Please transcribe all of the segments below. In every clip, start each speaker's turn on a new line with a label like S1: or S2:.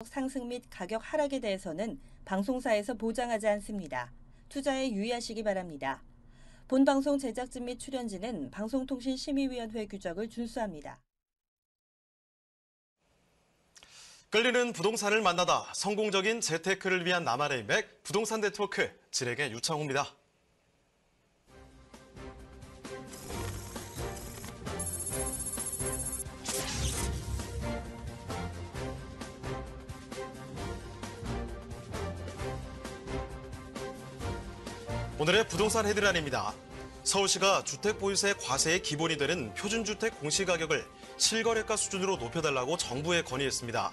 S1: 상승 및 가격 하락에 대해서는 방송사에서 보장하지 않습니다. 투자에 유의하시기 바랍니다. 본 방송 제작진 및 출연진은 방송통신심의위원회 규정을 준수합니다.
S2: 끌리는 부동산을 만나다 성공적인 재테크를 위한 나만의 맥 부동산 네트워크 진행의 유창호입니다. 오늘의 부동산 헤드라인입니다. 서울시가 주택보유세 과세의 기본이 되는 표준주택 공시가격을 실거래가 수준으로 높여달라고 정부에 건의했습니다.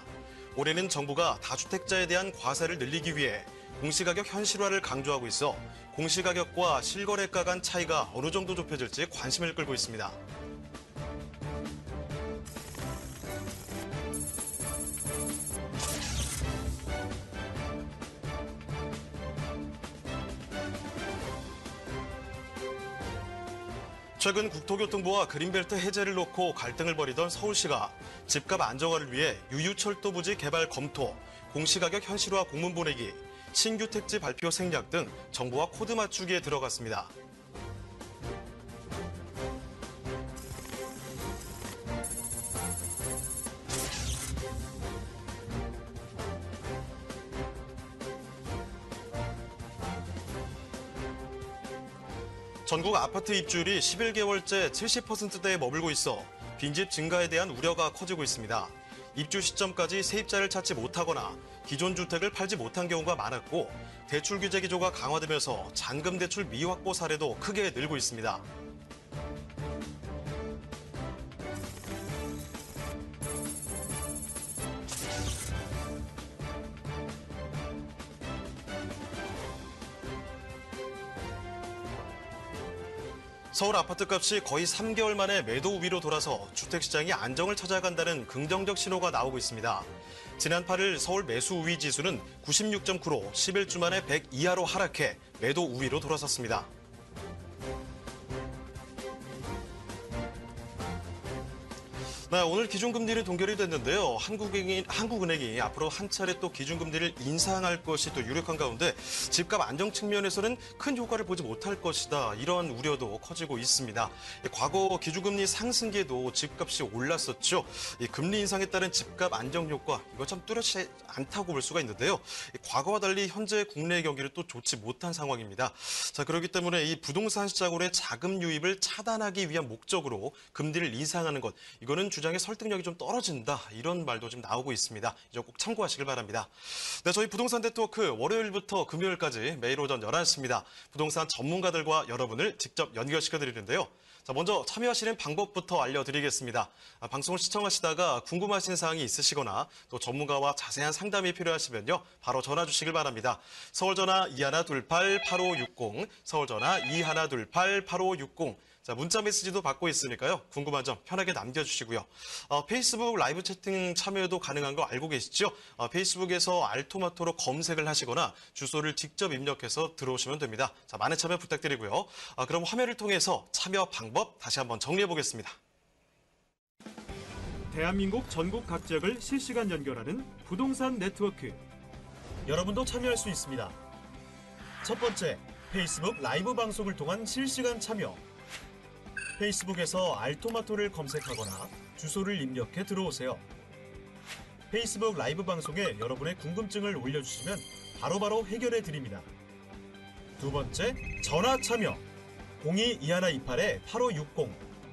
S2: 올해는 정부가 다주택자에 대한 과세를 늘리기 위해 공시가격 현실화를 강조하고 있어 공시가격과 실거래가 간 차이가 어느 정도 좁혀질지 관심을 끌고 있습니다. 최근 국토교통부와 그린벨트 해제를 놓고 갈등을 벌이던 서울시가 집값 안정화를 위해 유유철도 부지 개발 검토, 공시가격 현실화 공문 보내기, 신규 택지 발표 생략 등 정부와 코드 맞추기에 들어갔습니다. 전국 아파트 입주율이 11개월째 70%대에 머물고 있어 빈집 증가에 대한 우려가 커지고 있습니다. 입주 시점까지 세입자를 찾지 못하거나 기존 주택을 팔지 못한 경우가 많았고 대출 규제 기조가 강화되면서 잔금 대출 미확보 사례도 크게 늘고 있습니다. 서울 아파트값이 거의 3개월 만에 매도 우위로 돌아서 주택시장이 안정을 찾아간다는 긍정적 신호가 나오고 있습니다. 지난 8일 서울 매수 우위 지수는 96.9로 11주 만에 100 이하로 하락해 매도 우위로 돌아섰습니다. 네, 오늘 기준금리는 동결이 됐는데요. 한국은행이 앞으로 한 차례 또 기준금리를 인상할 것이 또 유력한 가운데 집값 안정 측면에서는 큰 효과를 보지 못할 것이다. 이런 우려도 커지고 있습니다. 과거 기준금리 상승기에도 집값이 올랐었죠. 이 금리 인상에 따른 집값 안정 효과 이거 참 뚜렷이 않다고 볼 수가 있는데요. 과거와 달리 현재 국내 경기를 또 좋지 못한 상황입니다. 자, 그렇기 때문에 이 부동산 시장으로의 자금 유입을 차단하기 위한 목적으로 금리를 인상하는 것 이거는 주장의 설득력이 좀 떨어진다 이런 말도 좀 나오고 있습니다. 이점 꼭 참고하시길 바랍니다. 네, 저희 부동산 네트워크 월요일부터 금요일까지 매일 오전 11시입니다. 부동산 전문가들과 여러분을 직접 연결시켜드리는데요. 자, 먼저 참여하시는 방법부터 알려드리겠습니다. 방송을 시청하시다가 궁금하신 사항이 있으시거나 또 전문가와 자세한 상담이 필요하시면요. 바로 전화 주시길 바랍니다. 서울전화 2128-8560, 서울전화 2128-8560. 자, 문자 메시지도 받고 있으니까요. 궁금한 점 편하게 남겨주시고요. 페이스북 라이브 채팅 참여도 가능한 거 알고 계시죠? 페이스북에서 알토마토로 검색을 하시거나 주소를 직접 입력해서 들어오시면 됩니다. 자, 많은 참여 부탁드리고요. 그럼 화면을 통해서 참여 방법 다시 한번 정리해 보겠습니다.
S3: 대한민국 전국 각 지역을 실시간 연결하는 부동산 네트워크.
S4: 여러분도 참여할 수 있습니다. 첫 번째, 페이스북 라이브 방송을 통한 실시간 참여. 페이스북에서 알토마토를 검색하거나 주소를 입력해 들어오세요. 페이스북 라이브 방송에 여러분의 궁금증을 올려주시면 바로바로 해결해 드립니다. 두 번째, 전화 참여. 02-2128-8560,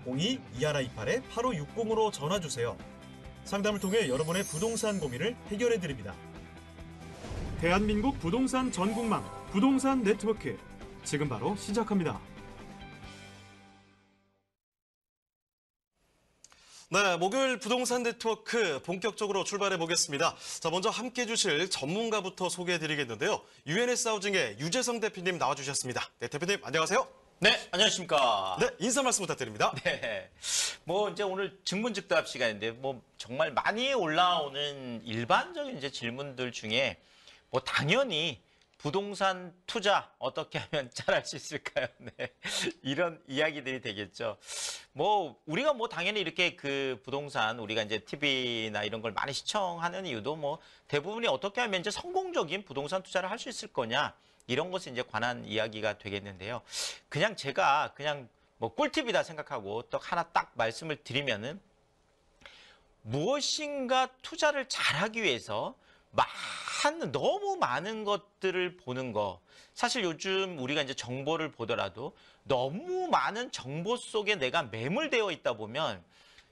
S4: 02-2128-8560으로 전화 주세요. 상담을 통해 여러분의 부동산 고민을 해결해 드립니다.
S3: 대한민국 부동산 전국망 부동산 네트워크. 지금 바로 시작합니다.
S2: 네, 목요일 부동산 네트워크 본격적으로 출발해 보겠습니다. 자, 먼저 함께 해주실 전문가부터 소개해 드리겠는데요. UNS 하우징의 유재성 대표님 나와주셨습니다. 네, 대표님 안녕하세요.
S5: 네, 안녕하십니까.
S2: 네, 인사 말씀 부탁드립니다.
S5: 네. 이제 오늘 증문즉답 시간인데, 정말 많이 올라오는 일반적인 이제 질문들 중에, 당연히 부동산 투자 어떻게 하면 잘할 수 있을까요? 네. 이런 이야기들이 되겠죠. 뭐 우리가 뭐 당연히 이렇게 그 부동산 우리가 이제 TV나 이런 걸 많이 시청하는 이유도 뭐 대부분이 어떻게 하면 이제 성공적인 부동산 투자를 할 수 있을 거냐 이런 것에 이제 관한 이야기가 되겠는데요. 그냥 제가 그냥 뭐 꿀팁이다 생각하고 또 하나 딱 말씀을 드리면은 무엇인가 투자를 잘하기 위해서 너무 많은 것들을 보는 거. 사실 요즘 우리가 이제 정보를 보더라도 너무 많은 정보 속에 내가 매몰되어 있다 보면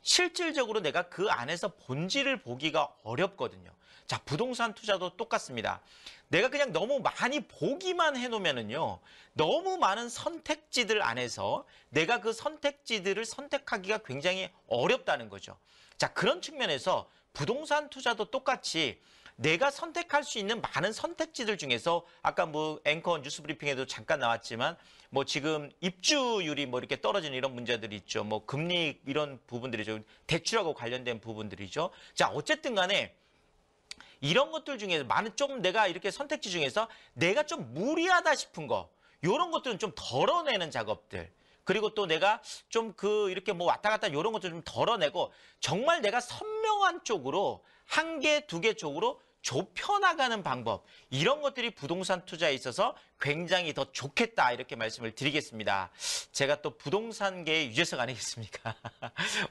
S5: 실질적으로 내가 그 안에서 본질을 보기가 어렵거든요. 자, 부동산 투자도 똑같습니다. 내가 그냥 너무 많이 보기만 해놓으면은요, 너무 많은 선택지들 안에서 내가 그 선택지들을 선택하기가 굉장히 어렵다는 거죠. 자, 그런 측면에서 부동산 투자도 똑같이 내가 선택할 수 있는 많은 선택지들 중에서 아까 뭐 앵커 뉴스 브리핑에도 잠깐 나왔지만 뭐 지금 입주율이 뭐 이렇게 떨어지는 이런 문제들이 있죠. 뭐 금리 이런 부분들이죠. 대출하고 관련된 부분들이죠. 자, 어쨌든 간에 이런 것들 중에서 많은 좀 내가 이렇게 선택지 중에서 내가 좀 무리하다 싶은 거 이런 것들은 좀 덜어내는 작업들. 그리고 또 내가 좀 이렇게 뭐 왔다 갔다 이런 것들 좀 덜어내고 정말 내가 선명한 쪽으로 한 개, 두 개 쪽으로 좁혀나가는 방법 이런 것들이 부동산 투자에 있어서 굉장히 더 좋겠다 이렇게 말씀을 드리겠습니다. 제가 또 부동산계의 유재석 아니겠습니까?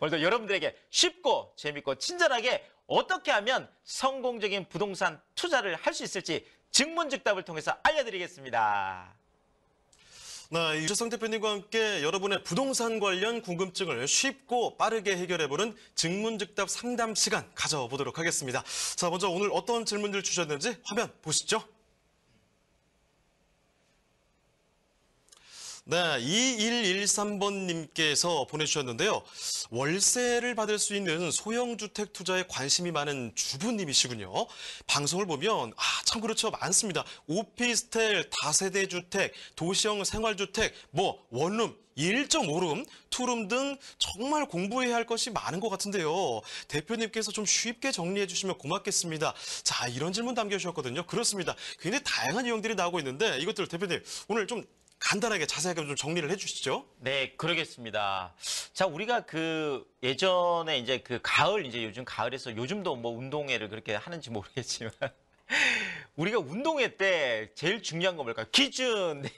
S5: 오늘도 여러분들에게 쉽고 재밌고 친절하게 어떻게 하면 성공적인 부동산 투자를 할 수 있을지 증문즉답을 통해서 알려드리겠습니다.
S2: 네, 유재성 대표님과 함께 여러분의 부동산 관련 궁금증을 쉽고 빠르게 해결해보는 증문즉답 상담 시간 가져보도록 하겠습니다. 자, 먼저 오늘 어떤 질문들 주셨는지 화면 보시죠. 네, 2113번님께서 보내주셨는데요. 월세를 받을 수 있는 소형주택 투자에 관심이 많은 주부님이시군요. 방송을 보면 참 그렇죠. 많습니다. 오피스텔, 다세대 주택, 도시형 생활주택, 뭐 원룸, 1.5룸, 투룸 등 정말 공부해야 할 것이 많은 것 같은데요. 대표님께서 좀 쉽게 정리해 주시면 고맙겠습니다. 자, 이런 질문 남겨주셨거든요. 그렇습니다. 굉장히 다양한 유형들이 나오고 있는데 이것들 대표님 오늘 좀 간단하게 자세하게 좀 정리를 해주시죠.
S5: 네, 그러겠습니다. 자, 우리가 예전에 이제 가을, 이제 요즘 가을에서 요즘도 뭐 운동회를 그렇게 하는지 모르겠지만 우리가 운동회 때 제일 중요한 건 뭘까요? 기준. 네.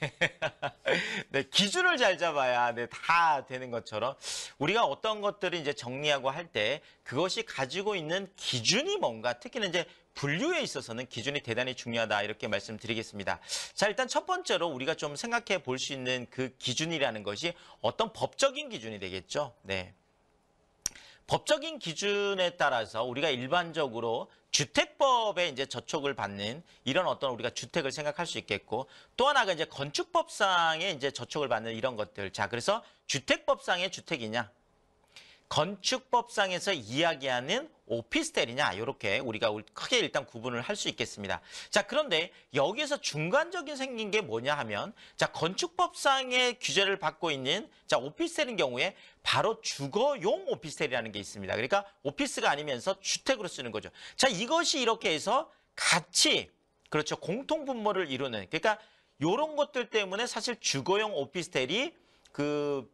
S5: 네, 기준을 잘 잡아야 다 되는 것처럼 우리가 어떤 것들을 이제 정리하고 할 때 그것이 가지고 있는 기준이 뭔가 특히는 이제 분류에 있어서는 기준이 대단히 중요하다 이렇게 말씀드리겠습니다. 자, 일단 첫 번째로 우리가 좀 생각해 볼 수 있는 그 기준이라는 것이 어떤 법적인 기준이 되겠죠. 네. 법적인 기준에 따라서 우리가 일반적으로 주택법에 이제 저촉을 받는 이런 어떤 우리가 주택을 생각할 수 있겠고 또 하나가 이제 건축법상에 이제 저촉을 받는 이런 것들. 자, 그래서 주택법상의 주택이냐 건축법상에서 이야기하는 오피스텔이냐 이렇게 우리가 크게 일단 구분을 할 수 있겠습니다. 자, 그런데 여기서 중간적인 생긴 게 뭐냐 하면 자, 건축법상의 규제를 받고 있는 자, 오피스텔인 경우에 바로 주거용 오피스텔이라는 게 있습니다. 그러니까 오피스가 아니면서 주택으로 쓰는 거죠. 자, 이것이 이렇게 해서 같이 그렇죠. 공통 분모를 이루는 그러니까 이런 것들 때문에 사실 주거용 오피스텔이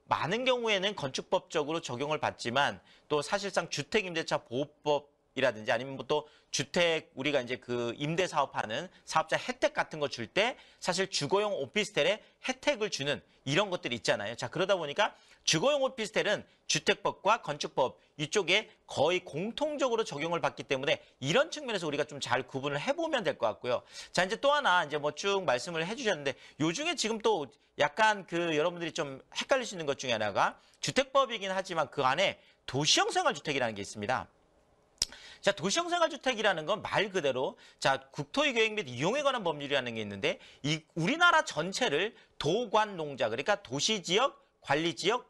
S5: 많은 경우에는 건축법적으로 적용을 받지만 또 사실상 주택임대차 보호법이라든지 아니면 또 주택 우리가 이제 임대 사업하는 사업자 혜택 같은 거 줄 때 사실 주거용 오피스텔에 혜택을 주는 이런 것들이 있잖아요. 자, 그러다 보니까 주거용 오피스텔은 주택법과 건축법 이쪽에 거의 공통적으로 적용을 받기 때문에 이런 측면에서 우리가 좀 잘 구분을 해보면 될 것 같고요. 자, 이제 또 하나 이제 뭐 쭉 말씀을 해주셨는데 요 중에 지금 또 약간 여러분들이 좀 헷갈리시는 것 중에 하나가 주택법이긴 하지만 그 안에 도시형 생활주택이라는 게 있습니다. 자, 도시형 생활주택이라는 건 말 그대로 자, 국토의 계획 및 이용에 관한 법률이라는 게 있는데 이 우리나라 전체를 도관농자 그러니까 도시지역 관리지역,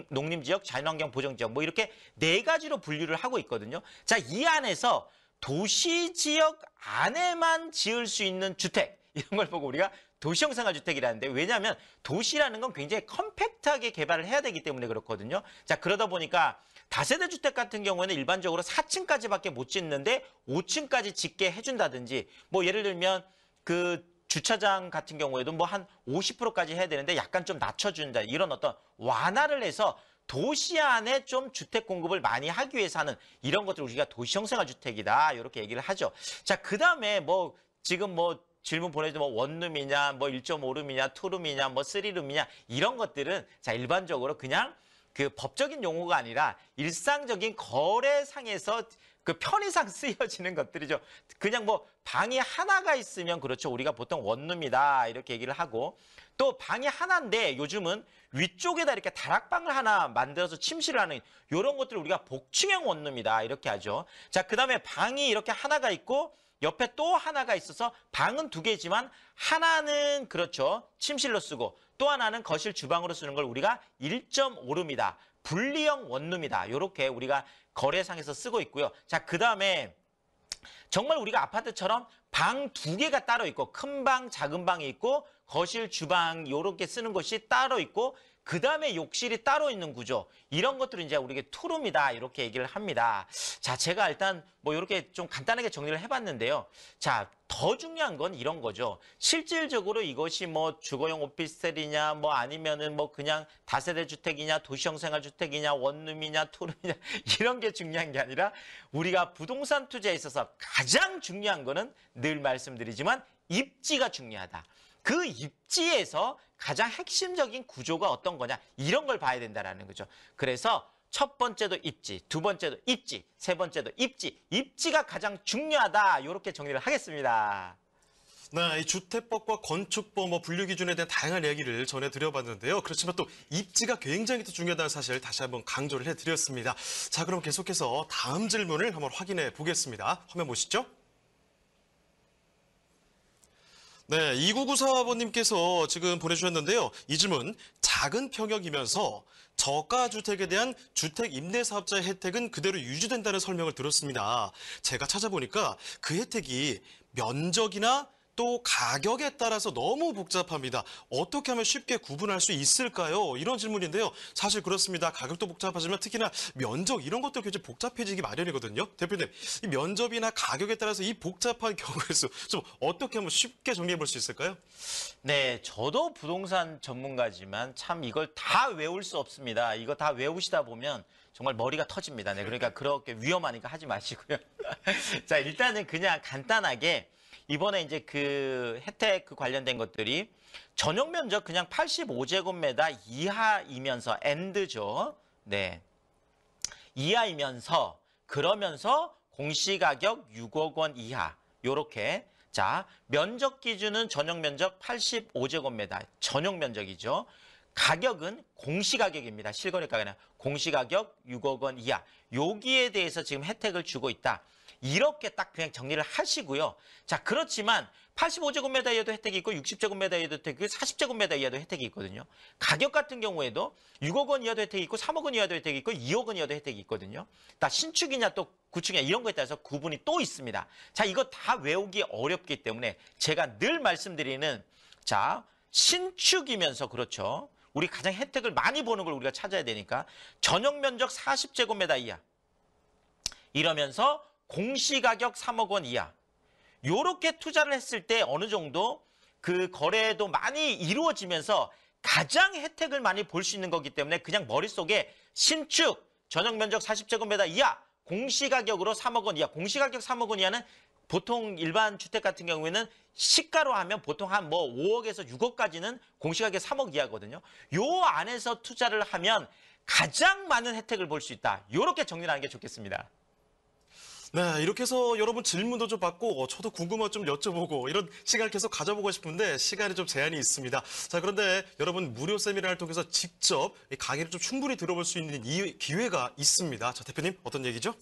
S5: 농림지역, 자연환경 보전지역 뭐 이렇게 네 가지로 분류를 하고 있거든요. 자, 이 안에서 도시지역 안에만 지을 수 있는 주택 이런 걸 보고 우리가 도시형 생활주택이라는데 왜냐하면 도시라는 건 굉장히 컴팩트하게 개발을 해야 되기 때문에 그렇거든요. 자, 그러다 보니까 다세대 주택 같은 경우에는 일반적으로 4층까지밖에 못 짓는데 5층까지 짓게 해준다든지 뭐 예를 들면 주차장 같은 경우에도 뭐 한 50%까지 해야 되는데 약간 좀 낮춰준다. 이런 어떤 완화를 해서 도시 안에 좀 주택 공급을 많이 하기 위해서 하는 이런 것들을 우리가 도시형생활주택이다. 이렇게 얘기를 하죠. 자, 그다음에 뭐 지금 뭐 질문 보내도 뭐 원룸이냐, 뭐 1.5룸이냐, 투룸이냐, 뭐 3룸이냐 이런 것들은 자, 일반적으로 그냥 그 법적인 용어가 아니라 일상적인 거래상에서 그 편의상 쓰여지는 것들이죠. 그냥 뭐 방이 하나가 있으면 그렇죠. 우리가 보통 원룸이다 이렇게 얘기를 하고 또 방이 하나인데 요즘은 위쪽에다 이렇게 다락방을 하나 만들어서 침실을 하는 이런 것들을 우리가 복층형 원룸이다 이렇게 하죠. 자, 그다음에 방이 이렇게 하나가 있고 옆에 또 하나가 있어서 방은 두 개지만 하나는 그렇죠. 침실로 쓰고 또 하나는 거실 주방으로 쓰는 걸 우리가 1.5룸이다. 분리형 원룸이다. 이렇게 우리가 거래상에서 쓰고 있고요. 자, 그다음에 정말 우리가 아파트처럼 방 두 개가 따로 있고 큰 방, 작은 방이 있고 거실, 주방 이렇게 쓰는 곳이 따로 있고 그다음에 욕실이 따로 있는 구조. 이런 것들은 이제 우리가 투룸이다 이렇게 얘기를 합니다. 자, 제가 일단 뭐 이렇게 좀 간단하게 정리를 해봤는데요. 자, 더 중요한 건 이런 거죠. 실질적으로 이것이 뭐 주거용 오피스텔이냐 뭐 아니면은 뭐 그냥 다세대 주택이냐 도시형 생활주택이냐 원룸이냐 투룸이냐 이런 게 중요한 게 아니라 우리가 부동산 투자에 있어서 가장 중요한 거는 늘 말씀드리지만 입지가 중요하다. 그 입지에서 가장 핵심적인 구조가 어떤 거냐 이런 걸 봐야 된다는 거죠. 그래서 첫 번째도 입지, 두 번째도 입지, 세 번째도 입지, 입지가 가장 중요하다 이렇게 정리를 하겠습니다.
S2: 네, 이 주택법과 건축법 뭐 분류 기준에 대한 다양한 이야기를 전해드려봤는데요. 그렇지만 또 입지가 굉장히 또 중요하다는 사실 다시 한번 강조를 해드렸습니다. 자, 그럼 계속해서 다음 질문을 한번 확인해 보겠습니다. 화면 보시죠. 네, 2994번님께서 지금 보내주셨는데요. 이 질문, 작은 평형이면서 저가주택에 대한 주택 임대사업자의 혜택은 그대로 유지된다는 설명을 들었습니다. 제가 찾아보니까 그 혜택이 면적이나 또 가격에 따라서 너무 복잡합니다. 어떻게 하면 쉽게 구분할 수 있을까요? 이런 질문인데요. 사실 그렇습니다. 가격도 복잡하지만 특히나 면적 이런 것도 굉장히 복잡해지기 마련이거든요. 대표님, 이 면적이나 가격에 따라서 이 복잡한 경우의 수 좀 어떻게 하면 쉽게 정리해 볼 수 있을까요?
S5: 네, 저도 부동산 전문가지만 참 이걸 다 외울 수 없습니다. 이거 다 외우시다 보면 정말 머리가 터집니다. 네, 그러니까 그렇게 위험하니까 하지 마시고요. 자, 일단은 그냥 간단하게 이번에 이제 그 혜택 그 관련된 것들이 전용 면적 그냥 85제곱미터 이하이면서 엔드죠. 네. 이하이면서 그러면서 공시가격 6억 원 이하. 요렇게. 자, 면적 기준은 전용 면적 85제곱미터 전용 면적이죠. 가격은 공시가격입니다. 실거래 가격은 공시가격 6억 원 이하. 여기에 대해서 지금 혜택을 주고 있다. 이렇게 딱 그냥 정리를 하시고요. 자, 그렇지만 85제곱미터 이하도 혜택이 있고 60제곱미터 이하도 혜택이 있고 40제곱미터 이하도 혜택이 있거든요. 가격 같은 경우에도 6억 원 이하도 혜택이 있고 3억 원 이하도 혜택이 있고 2억 원 이하도 혜택이 있거든요. 다 신축이냐 또 구축이냐 이런 거에 따라서 구분이 또 있습니다. 자, 이거 다 외우기 어렵기 때문에 제가 늘 말씀드리는 자, 신축이면서 그렇죠. 우리 가장 혜택을 많이 보는 걸 우리가 찾아야 되니까 전용 면적 40제곱미터 이하 이러면서 공시가격 3억 원 이하. 요렇게 투자를 했을 때 어느 정도 그 거래도 많이 이루어지면서 가장 혜택을 많이 볼 수 있는 거기 때문에 그냥 머릿속에 신축, 전용 면적 40제곱미터 이하, 공시가격으로 3억 원 이하. 공시가격 3억 원 이하는 보통 일반 주택 같은 경우에는 시가로 하면 보통 한 뭐 5억에서 6억까지는 공시가격 3억 이하거든요. 요 안에서 투자를 하면 가장 많은 혜택을 볼 수 있다. 요렇게 정리를 하는 게 좋겠습니다.
S2: 네, 이렇게 해서 여러분 질문도 좀 받고 저도 궁금한 좀 여쭤보고 이런 시간을 계속 가져보고 싶은데 시간이 좀 제한이 있습니다. 자, 그런데 여러분 무료 세미나를 통해서 직접 이 강의를 좀 충분히 들어볼 수 있는 이 기회가 있습니다. 자, 대표님 어떤 얘기죠?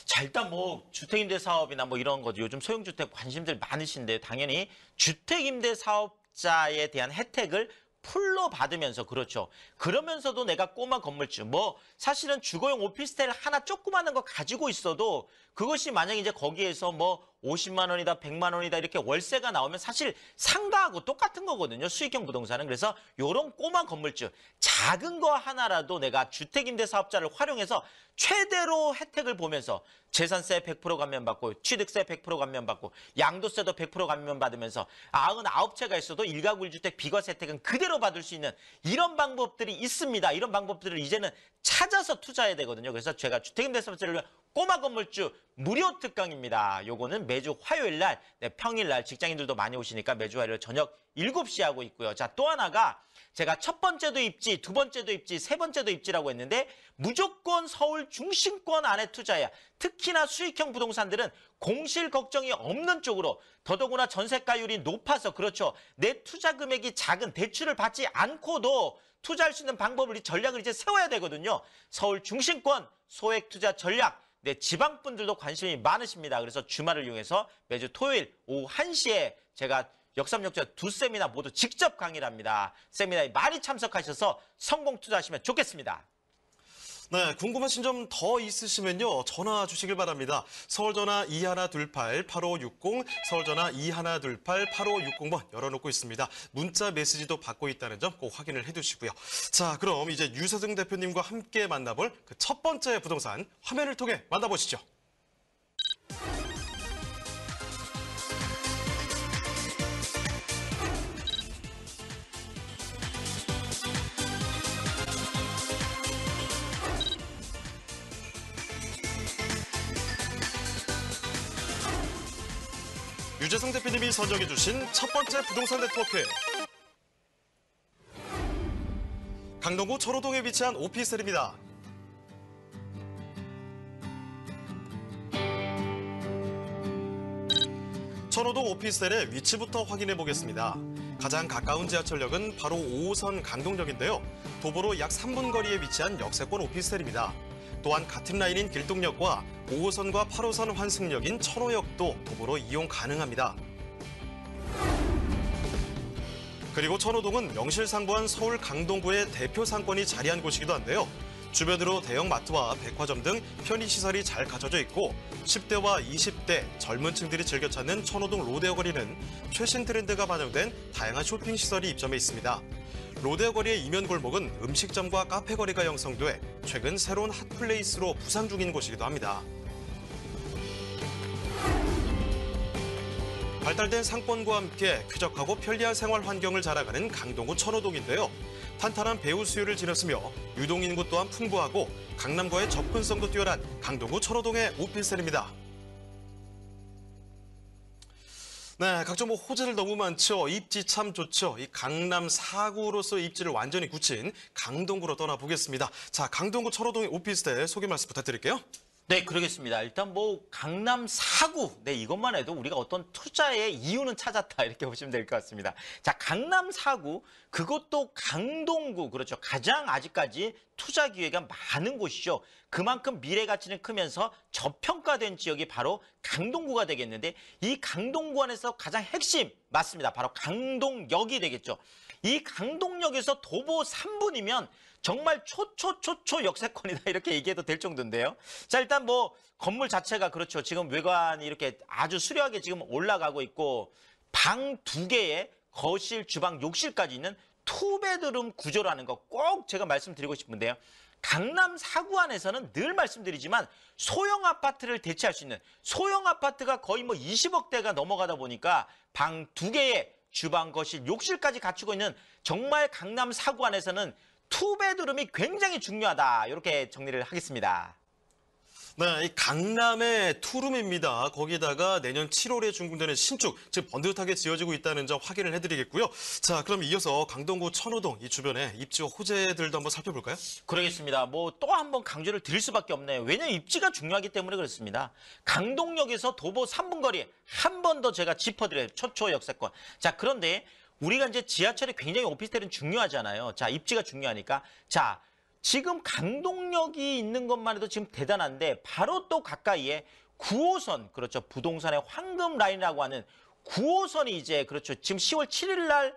S5: 자, 일단 뭐 주택임대 사업이나 뭐 이런 거죠. 요즘 소형주택 관심들 많으신데 당연히 주택임대 사업자에 대한 혜택을 풀로 받으면서 그렇죠. 그러면서도 내가 꼬마 건물주 뭐 사실은 주거용 오피스텔 하나 조그마한 거 가지고 있어도 그것이 만약 이제 거기에서 뭐 50만 원이다, 100만 원이다 이렇게 월세가 나오면 사실 상가하고 똑같은 거거든요. 수익형 부동산은. 그래서 요런 꼬마 건물주, 작은 거 하나라도 내가 주택임대사업자를 활용해서 최대로 혜택을 보면서 재산세 100% 감면받고 취득세 100% 감면받고 양도세도 100% 감면받으면서 99채가 있어도 1가구 1주택 비과세 혜택은 그대로 받을 수 있는 이런 방법들이 있습니다. 이런 방법들을 이제는 찾아서 투자해야 되거든요. 그래서 제가 주택임대사업자를 위한 꼬마 건물주 무료 특강입니다. 요거는 매주 화요일 날, 평일 날 직장인들도 많이 오시니까 매주 화요일 저녁 7시에 하고 있고요. 자, 또 하나가 제가 첫 번째도 입지, 두 번째도 입지, 세 번째도 입지라고 했는데 무조건 서울 중심권 안에 투자해야, 특히나 수익형 부동산들은 공실 걱정이 없는 쪽으로, 더더구나 전세가율이 높아서 그렇죠. 내 투자 금액이 작은 대출을 받지 않고도 투자할 수 있는 방법을, 전략을 이제 세워야 되거든요. 서울 중심권 소액 투자 전략. 네, 지방분들도 관심이 많으십니다. 그래서 주말을 이용해서 매주 토요일 오후 1시에 제가 역삼역자 두 세미나 모두 직접 강의를 합니다. 세미나에 많이 참석하셔서 성공 투자하시면 좋겠습니다.
S2: 네, 궁금하신 점 더 있으시면요. 전화 주시길 바랍니다. 서울전화 2128-8560, 서울전화 2128-8560번 열어놓고 있습니다. 문자 메시지도 받고 있다는 점 꼭 확인을 해두시고요. 자, 그럼 이제 유서승 대표님과 함께 만나볼 그 첫 번째 부동산 화면을 통해 만나보시죠. 유재승 대표님이 선정해 주신 첫 번째 부동산 네트워크. 강동구 철호동에 위치한 오피스텔입니다. 철호동 오피스텔의 위치부터 확인해 보겠습니다. 가장 가까운 지하철역은 바로 5호선 강동역인데요. 도보로 약 3분 거리에 위치한 역세권 오피스텔입니다. 또한 같은 라인인 길동역과 5호선과 8호선 환승역인 철호역도 도보로 이용 가능합니다. 그리고 천호동은 명실상부한 서울 강동구의 대표 상권이 자리한 곳이기도 한데요. 주변으로 대형 마트와 백화점 등 편의시설이 잘 갖춰져 있고 10대와 20대 젊은 층들이 즐겨 찾는 천호동 로데오 거리는 최신 트렌드가 반영된 다양한 쇼핑시설이 입점해 있습니다. 로데오 거리의 이면 골목은 음식점과 카페 거리가 형성돼 최근 새로운 핫플레이스로 부상 중인 곳이기도 합니다. 발달된 상권과 함께 쾌적하고 편리한 생활 환경을 자랑하는 강동구 천호동인데요. 탄탄한 배후 수요를 지녔으며 유동 인구 또한 풍부하고 강남과의 접근성도 뛰어난 강동구 천호동의 오피스텔입니다. 네, 각종 호재들 너무 많죠. 입지 참 좋죠. 이 강남 4구로서 입지를 완전히 굳힌 강동구로 떠나보겠습니다. 자, 강동구 천호동의 오피스텔 소개 말씀 부탁드릴게요.
S5: 네, 그러겠습니다. 일단 강남 4구, 네, 이것만 해도 우리가 어떤 투자의 이유는 찾았다 이렇게 보시면 될 것 같습니다. 자, 강남 4구, 그것도 강동구, 그렇죠. 가장 아직까지 투자 기회가 많은 곳이죠. 그만큼 미래 가치는 크면서 저평가된 지역이 바로 강동구가 되겠는데, 이 강동구 안에서 가장 핵심, 맞습니다. 바로 강동역이 되겠죠. 이 강동역에서 도보 3분이면 정말 초초 역세권이다 이렇게 얘기해도 될 정도인데요. 자, 일단 건물 자체가 그렇죠. 지금 외관이 이렇게 아주 수려하게 지금 올라가고 있고 방 2개에 거실, 주방, 욕실까지 있는 투베드룸 구조라는 거 꼭 제가 말씀드리고 싶은데요. 강남 4구 안에서는 늘 말씀드리지만 소형 아파트를 대체할 수 있는 소형 아파트가 거의 20억대가 넘어가다 보니까 방 2개에 주방, 거실, 욕실까지 갖추고 있는 정말 강남 4구 안에서는 투베드룸이 굉장히 중요하다. 이렇게 정리를 하겠습니다.
S2: 네, 이 강남의 투룸입니다. 거기다가 내년 7월에 준공되는 신축, 즉 번듯하게 지어지고 있다는 점 확인을 해드리겠고요. 자, 그럼 이어서 강동구 천호동 이 주변에 입지 호재들도 한번 살펴볼까요?
S5: 그러겠습니다. 또 한 번 강조를 드릴 수밖에 없네요. 왜냐하면 입지가 중요하기 때문에 그렇습니다. 강동역에서 도보 3분 거리 한 번 더 제가 짚어드려요. 초초 역세권. 자, 그런데 우리가 이제 지하철이 굉장히 오피스텔은 중요하잖아요. 자, 입지가 중요하니까. 자, 지금 강동역이 있는 것만 해도 지금 대단한데 바로 또 가까이에 9호선, 그렇죠. 부동산의 황금 라인이라고 하는 9호선이 이제 그렇죠. 지금 10월 7일 날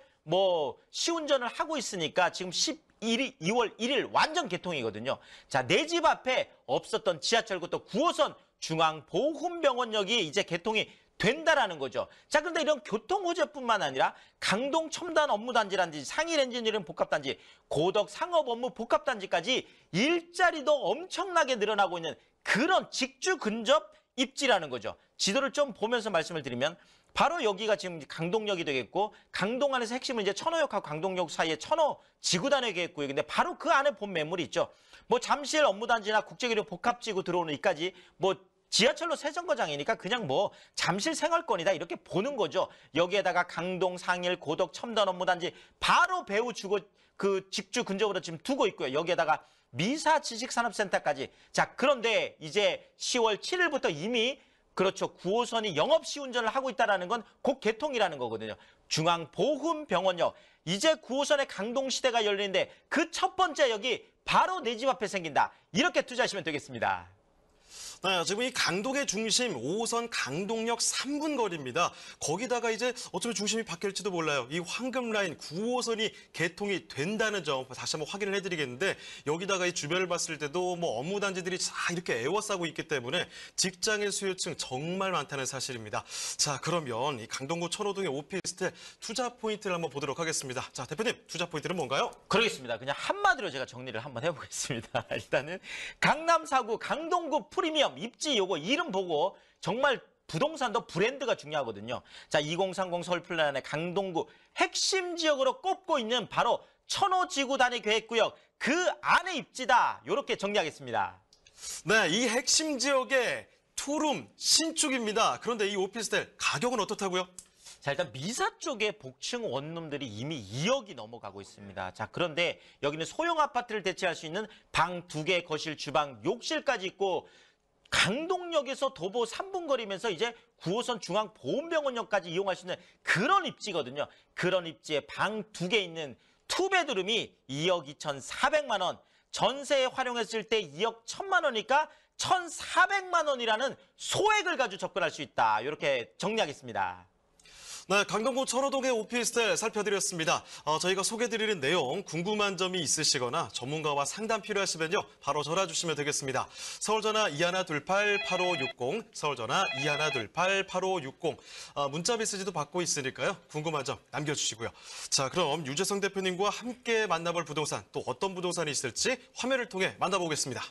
S5: 시운전을 하고 있으니까 지금 2월 1일 완전 개통이거든요. 자, 내 집 앞에 없었던 지하철, 그것도 9호선 중앙보훈병원역이 이제 개통이 된다라는 거죠. 자, 그런데 이런 교통 호재뿐만 아니라 강동 첨단 업무단지라든지 상일 엔지니어링 복합단지, 고덕 상업 업무 복합단지까지 일자리도 엄청나게 늘어나고 있는 그런 직주 근접 입지라는 거죠. 지도를 좀 보면서 말씀을 드리면 바로 여기가 지금 강동역이 되겠고, 강동 안에서 핵심은 이제 천호역하고 강동역 사이에 천호 지구단역이겠고요. 근데 바로 그 안에 본 매물이 있죠. 뭐 잠실 업무단지나 국제기류 복합지구 들어오는 이까지 뭐 지하철로 세 정거장이니까 그냥 뭐 잠실 생활권이다 이렇게 보는 거죠. 여기에다가 강동, 상일, 고덕, 첨단 업무단지 바로 배후 주거 그 직주 근접으로 지금 두고 있고요. 여기에다가 미사 지식산업센터까지. 자, 그런데 이제 10월 7일부터 이미 그렇죠. 9호선이 영업 시운전을 하고 있다는 건 곧 개통이라는 거거든요. 중앙보훈병원역. 이제 9호선의 강동시대가 열리는데 그 첫 번째 역이 바로 내 집 앞에 생긴다. 이렇게 투자하시면 되겠습니다.
S2: 네, 지금 이 강동의 중심 5호선 강동역 3분 거리입니다. 거기다가 이제 어쩌면 중심이 바뀔지도 몰라요. 이 황금 라인 9호선이 개통이 된다는 점 다시 한번 확인을 해드리겠는데, 여기다가 이 주변을 봤을 때도 뭐 업무단지들이 다 이렇게 에워싸고 있기 때문에 직장인 수요층 정말 많다는 사실입니다. 자, 그러면 이 강동구 천호동의 오피스텔 투자 포인트를 한번 보도록 하겠습니다. 자, 대표님, 투자 포인트는 뭔가요?
S5: 그러겠습니다. 그냥 한마디로 제가 정리를 한번 해보겠습니다. 일단은 강남 4구 강동구 프리미엄 입지 요거 이름 보고 정말 부동산도 브랜드가 중요하거든요. 자, 2030 서울 플랜의 강동구 핵심 지역으로 꼽고 있는 바로 천호지구단위 계획구역 그 안에 입지다. 이렇게 정리하겠습니다.
S2: 네, 이 핵심 지역의 투룸 신축입니다. 그런데 이 오피스텔 가격은 어떻다고요?
S5: 자, 일단 미사 쪽에 복층 원룸들이 이미 2억이 넘어가고 있습니다. 자, 그런데 여기는 소형 아파트를 대체할 수 있는 방 2개, 거실, 주방, 욕실까지 있고, 강동역에서 도보 3분 거리면서 이제 9호선 중앙보훈병원역까지 이용할 수 있는 그런 입지거든요. 그런 입지에 방 2개 있는 투베드룸이 2억 2,400만 원, 전세에 활용했을 때 2억 1,000만 원이니까 1,400만 원이라는 소액을 가지고 접근할 수 있다. 이렇게 정리하겠습니다.
S2: 네, 강동구 천호동의 오피스텔 살펴드렸습니다. 저희가 소개드리는 내용 궁금한 점이 있으시거나 전문가와 상담 필요하시면요, 바로 전화 주시면 되겠습니다. 서울전화 2128-8560, 서울전화 2128-8560. 문자 메시지도 받고 있으니까요, 궁금한 점 남겨주시고요. 자, 그럼 유재성 대표님과 함께 만나볼 부동산, 또 어떤 부동산이 있을지 화면을 통해 만나보겠습니다.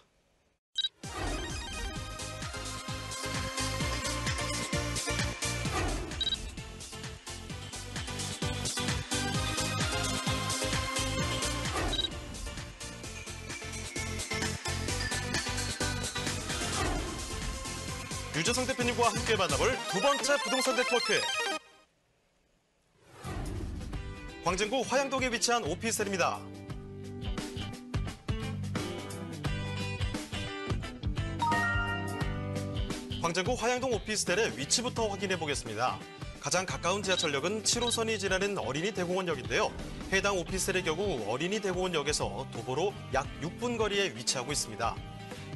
S2: 유재성 대표님과 함께 만나볼 두 번째 부동산 네트워크. 광진구 화양동에 위치한 오피스텔입니다. 광진구 화양동 오피스텔의 위치부터 확인해 보겠습니다. 가장 가까운 지하철역은 7호선이 지나는 어린이 대공원역인데요. 해당 오피스텔의 경우 어린이 대공원역에서 도보로 약 6분 거리에 위치하고 있습니다.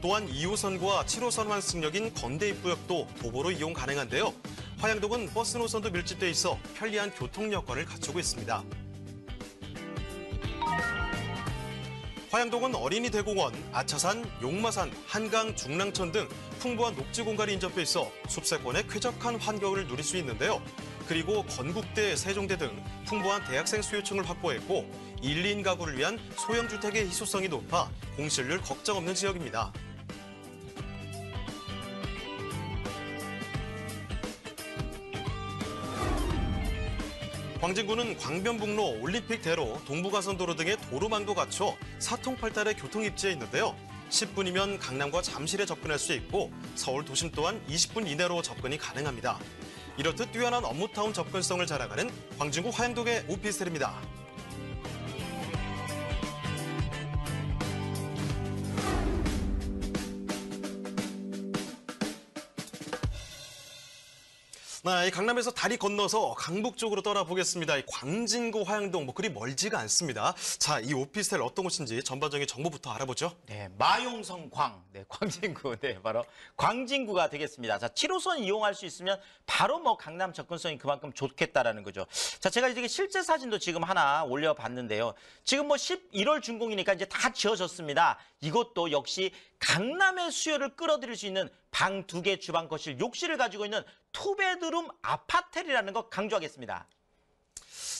S2: 또한 2호선과 7호선 환승역인 건대입구역도 도보로 이용 가능한데요. 화양동은 버스 노선도 밀집돼 있어 편리한 교통 여건을 갖추고 있습니다. 화양동은 어린이 대공원, 아차산, 용마산, 한강, 중랑천 등 풍부한 녹지 공간이 인접해 있어 숲세권의 쾌적한 환경을 누릴 수 있는데요. 그리고 건국대, 세종대 등 풍부한 대학생 수요층을 확보했고 1, 2인 가구를 위한 소형주택의 희소성이 높아 공실률 걱정 없는 지역입니다. 광진구는 광변북로, 올림픽대로, 동부가선도로 등의 도로망도 갖춰 사통팔달의 교통 입지에 있는데요. 10분이면 강남과 잠실에 접근할 수 있고 서울 도심 또한 20분 이내로 접근이 가능합니다. 이렇듯 뛰어난 업무타운 접근성을 자랑하는 광진구 화양동의 오피스텔입니다. 네, 이 강남에서 다리 건너서 강북 쪽으로 떠나보겠습니다. 이 광진구 화양동 그리 멀지가 않습니다. 자, 이 오피스텔 어떤 곳인지 전반적인 정보부터 알아보죠.
S5: 네, 마용성 광, 네, 광진구, 네, 바로 광진구가 되겠습니다. 자, 7호선 이용할 수 있으면 바로 뭐 강남 접근성이 그만큼 좋겠다라는 거죠. 자, 제가 이제 실제 사진도 지금 하나 올려봤는데요. 지금 뭐 11월 준공이니까 이제 다 지어졌습니다. 이것도 역시 강남의 수요를 끌어들일 수 있는 방 2개, 주방, 거실, 욕실을 가지고 있는 투베드룸 아파트라는 거 강조하겠습니다.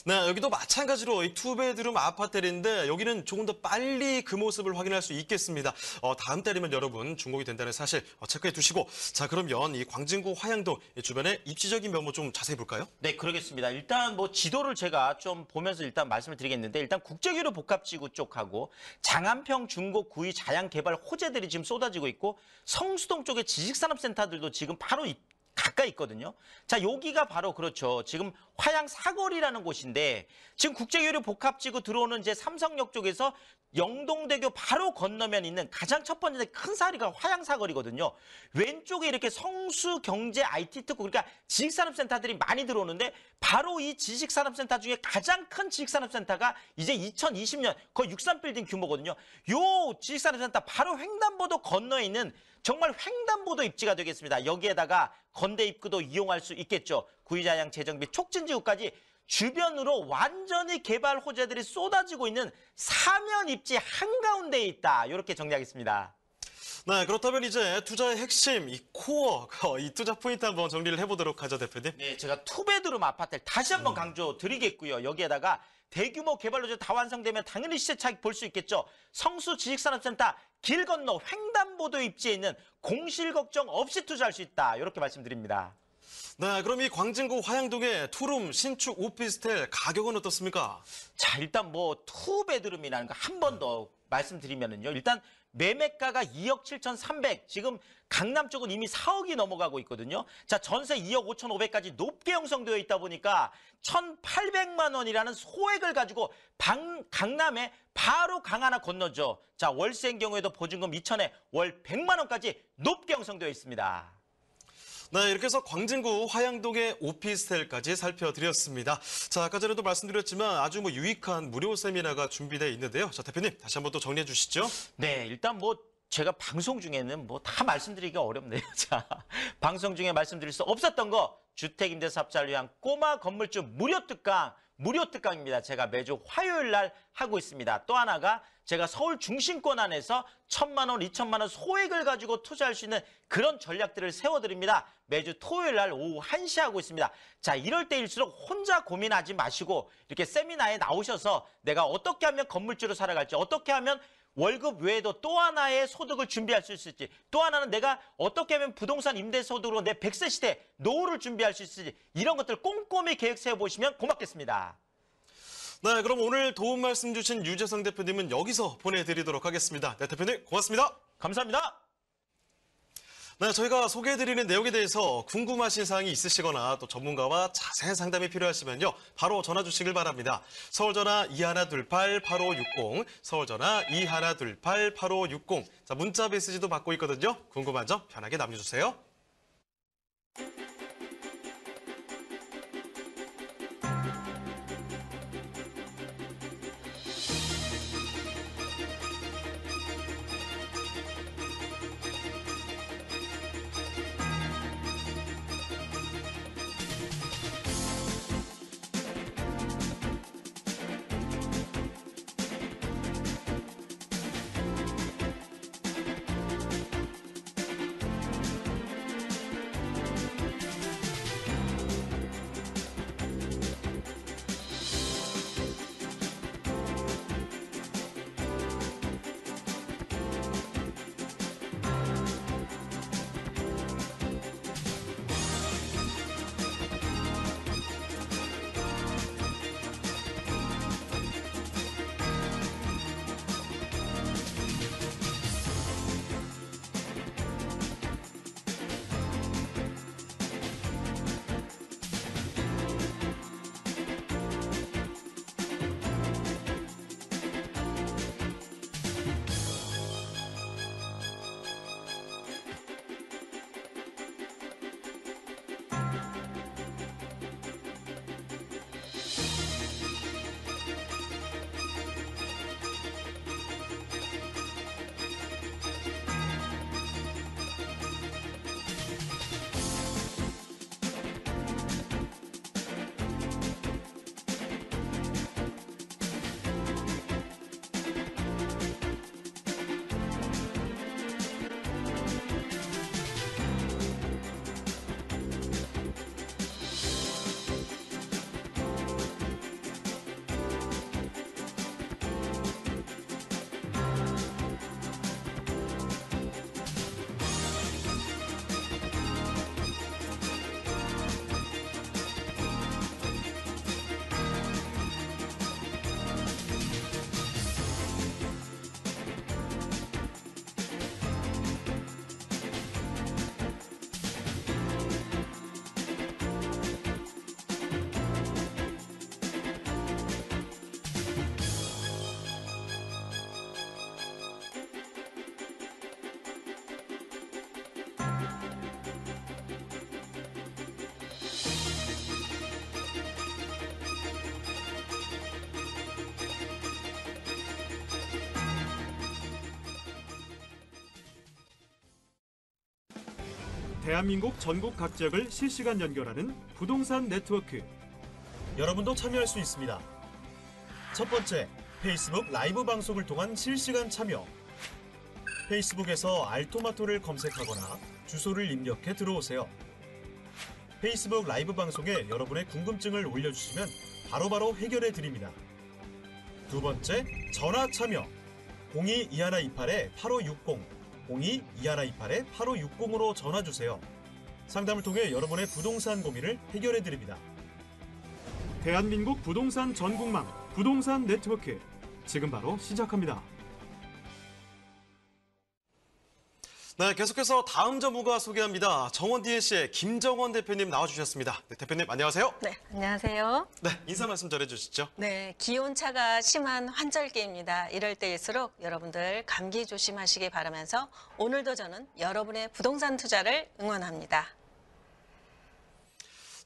S2: 네, 여기도 마찬가지로 이 투베드룸 아파트인데 여기는 조금 더 빨리 그 모습을 확인할 수 있겠습니다. 다음 달이면 여러분 준공이 된다는 사실 체크해 두시고, 자 그러면 이 광진구 화양동 주변의 입지적인 면모 좀 자세히 볼까요?
S5: 네, 그러겠습니다. 일단 뭐 지도를 제가 좀 보면서 일단 말씀을 드리겠는데, 일단 국제교류 복합지구 쪽하고 장안평 중고 구의 자양 개발 호재들이 지금 쏟아지고 있고, 성수동 쪽에 지식산업센터들도 지금 바로 가까이 있거든요. 자, 여기가 바로 그렇죠. 지금 화양 사거리라는 곳인데, 지금 국제교류 복합지구 들어오는 이제 삼성역 쪽에서 영동대교 바로 건너면 있는 가장 첫 번째 큰 사거리가 화양 사거리거든요. 왼쪽에 이렇게 성수 경제 IT 특구, 그러니까 지식산업센터들이 많이 들어오는데, 바로 이 지식산업센터 중에 가장 큰 지식산업센터가 이제 2020년 거의 63빌딩 규모거든요. 요 지식산업센터 바로 횡단보도 건너에 있는 정말 횡단보도 입지가 되겠습니다. 여기에다가 건대 입구도 이용할 수 있겠죠. 구의자양 재정비 촉진지구까지 주변으로 완전히 개발 호재들이 쏟아지고 있는 사면 입지 한가운데에 있다. 이렇게 정리하겠습니다.
S2: 네, 그렇다면 이제 투자의 핵심, 이 코어, 이 투자 포인트 한번 정리를 해보도록 하죠, 대표님.
S5: 네, 제가 투베드룸 아파트를 다시 한번 강조드리겠고요. 여기에다가 대규모 개발 호재 다 완성되면 당연히 시세 차익 볼 수 있겠죠. 성수 지식산업센터 길 건너 횡단보도 입지에 있는 공실 걱정 없이 투자할 수 있다. 이렇게 말씀드립니다.
S2: 네, 그럼 이 광진구 화양동의 투룸 신축 오피스텔 가격은 어떻습니까?
S5: 자, 일단 뭐 투베드룸이라는 거 한 번 더 말씀드리면은요. 일단 매매가가 2억 7,300, 지금 강남 쪽은 이미 4억이 넘어가고 있거든요. 자, 전세 2억 5,500까지 높게 형성되어 있다 보니까 1,800만 원이라는 소액을 가지고 강남에 바로 강 하나 건너죠. 자, 월세인 경우에도 보증금 2천에 월 100만 원까지 높게 형성되어 있습니다.
S2: 네, 이렇게 해서 광진구 화양동의 오피스텔까지 살펴드렸습니다. 자, 아까 전에도 말씀드렸지만 아주 유익한 무료 세미나가 준비되어 있는데요. 자, 대표님 다시 한번 또 정리해 주시죠.
S5: 네, 일단 뭐 제가 방송 중에는 뭐 다 말씀드리기가 어렵네요. 자, 방송 중에 말씀드릴 수 없었던 거, 주택임대사업자를 위한 꼬마 건물주 무료 특강입니다. 제가 매주 화요일 날 하고 있습니다. 또 하나가 제가 서울 중심권 안에서 1,000만 원, 2천만 원 소액을 가지고 투자할 수 있는 그런 전략들을 세워드립니다. 매주 토요일 날 오후 1시 하고 있습니다. 자, 이럴 때일수록 혼자 고민하지 마시고 이렇게 세미나에 나오셔서 내가 어떻게 하면 건물주로 살아갈지, 어떻게 하면 월급 외에도 또 하나의 소득을 준비할 수 있을지, 또 하나는 내가 어떻게 하면 부동산 임대소득으로 내 100세 시대 노후를 준비할 수 있을지, 이런 것들 꼼꼼히 계획 세워보시면 고맙겠습니다.
S2: 네, 그럼 오늘 도움 말씀 주신 유재성 대표님은 여기서 보내드리도록 하겠습니다. 네, 대표님 고맙습니다.
S5: 감사합니다.
S2: 네, 저희가 소개해드리는 내용에 대해서 궁금하신 사항이 있으시거나 또 전문가와 자세한 상담이 필요하시면요, 바로 전화 주시길 바랍니다. 서울전화 2128-8560, 서울전화 2128-8560. 자, 문자 메시지도 받고 있거든요. 궁금한 점 편하게 남겨주세요.
S3: 대한민국 전국 각 지역을 실시간 연결하는 부동산 네트워크.
S4: 여러분도 참여할 수 있습니다. 첫 번째, 페이스북 라이브 방송을 통한 실시간 참여. 페이스북에서 알토마토를 검색하거나 주소를 입력해 들어오세요. 페이스북 라이브 방송에 여러분의 궁금증을 올려주시면 바로바로 해결해 드립니다. 두 번째, 전화 참여. 02-2128-8560, 02-2128-8560으로 전화 주세요. 상담을 통해 여러분의 부동산 고민을 해결해 드립니다.
S3: 대한민국 부동산 전국망 부동산 네트워크. 지금 바로 시작합니다.
S2: 네, 계속해서 다음 전문가 소개합니다. 정원 DNC의 김정원 대표님 나와주셨습니다. 네, 대표님 안녕하세요.
S6: 네, 안녕하세요.
S2: 네, 인사 말씀 전해주시죠.
S6: 네, 기온차가 심한 환절기입니다. 이럴 때일수록 여러분들 감기 조심하시기 바라면서 오늘도 저는 여러분의 부동산 투자를 응원합니다.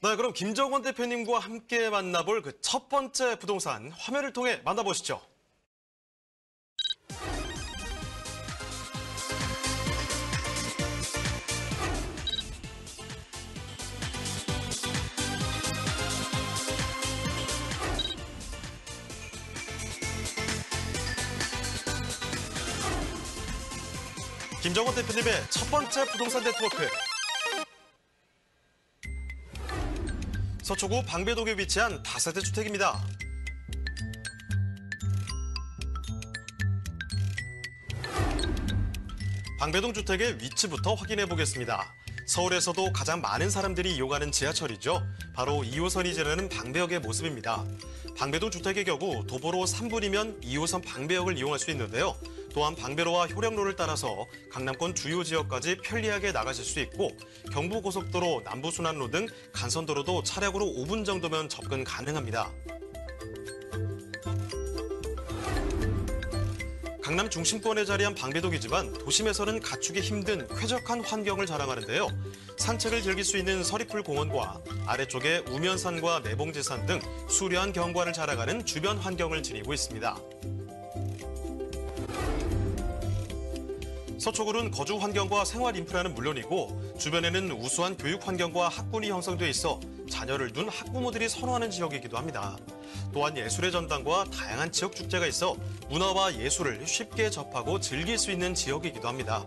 S2: 네, 그럼 김정원 대표님과 함께 만나볼 그 첫 번째 부동산 화면을 통해 만나보시죠. 김정원 대표님의 첫 번째 부동산 네트워크. 서초구 방배동에 위치한 다세대 주택입니다. 방배동 주택의 위치부터 확인해 보겠습니다. 서울에서도 가장 많은 사람들이 이용하는 지하철이죠. 바로 2호선이 지나는 방배역의 모습입니다. 방배동 주택의 경우 도보로 3분이면 2호선 방배역을 이용할 수 있는데요. 또한 방배로와 효령로를 따라서 강남권 주요 지역까지 편리하게 나가실 수 있고 경부고속도로, 남부순환로 등 간선도로도 차량으로 5분 정도면 접근 가능합니다. 강남 중심권에 자리한 방배동이지만 도심에서는 갖추기 힘든 쾌적한 환경을 자랑하는데요. 산책을 즐길 수 있는 서리풀 공원과 아래쪽에 우면산과 내봉지산 등 수려한 경관을 자랑하는 주변 환경을 지니고 있습니다. 서초구는 거주 환경과 생활 인프라는 물론이고 주변에는 우수한 교육 환경과 학군이 형성돼 있어 자녀를 둔 학부모들이 선호하는 지역이기도 합니다. 또한 예술의 전당과 다양한 지역 축제가 있어 문화와 예술을 쉽게 접하고 즐길 수 있는 지역이기도 합니다.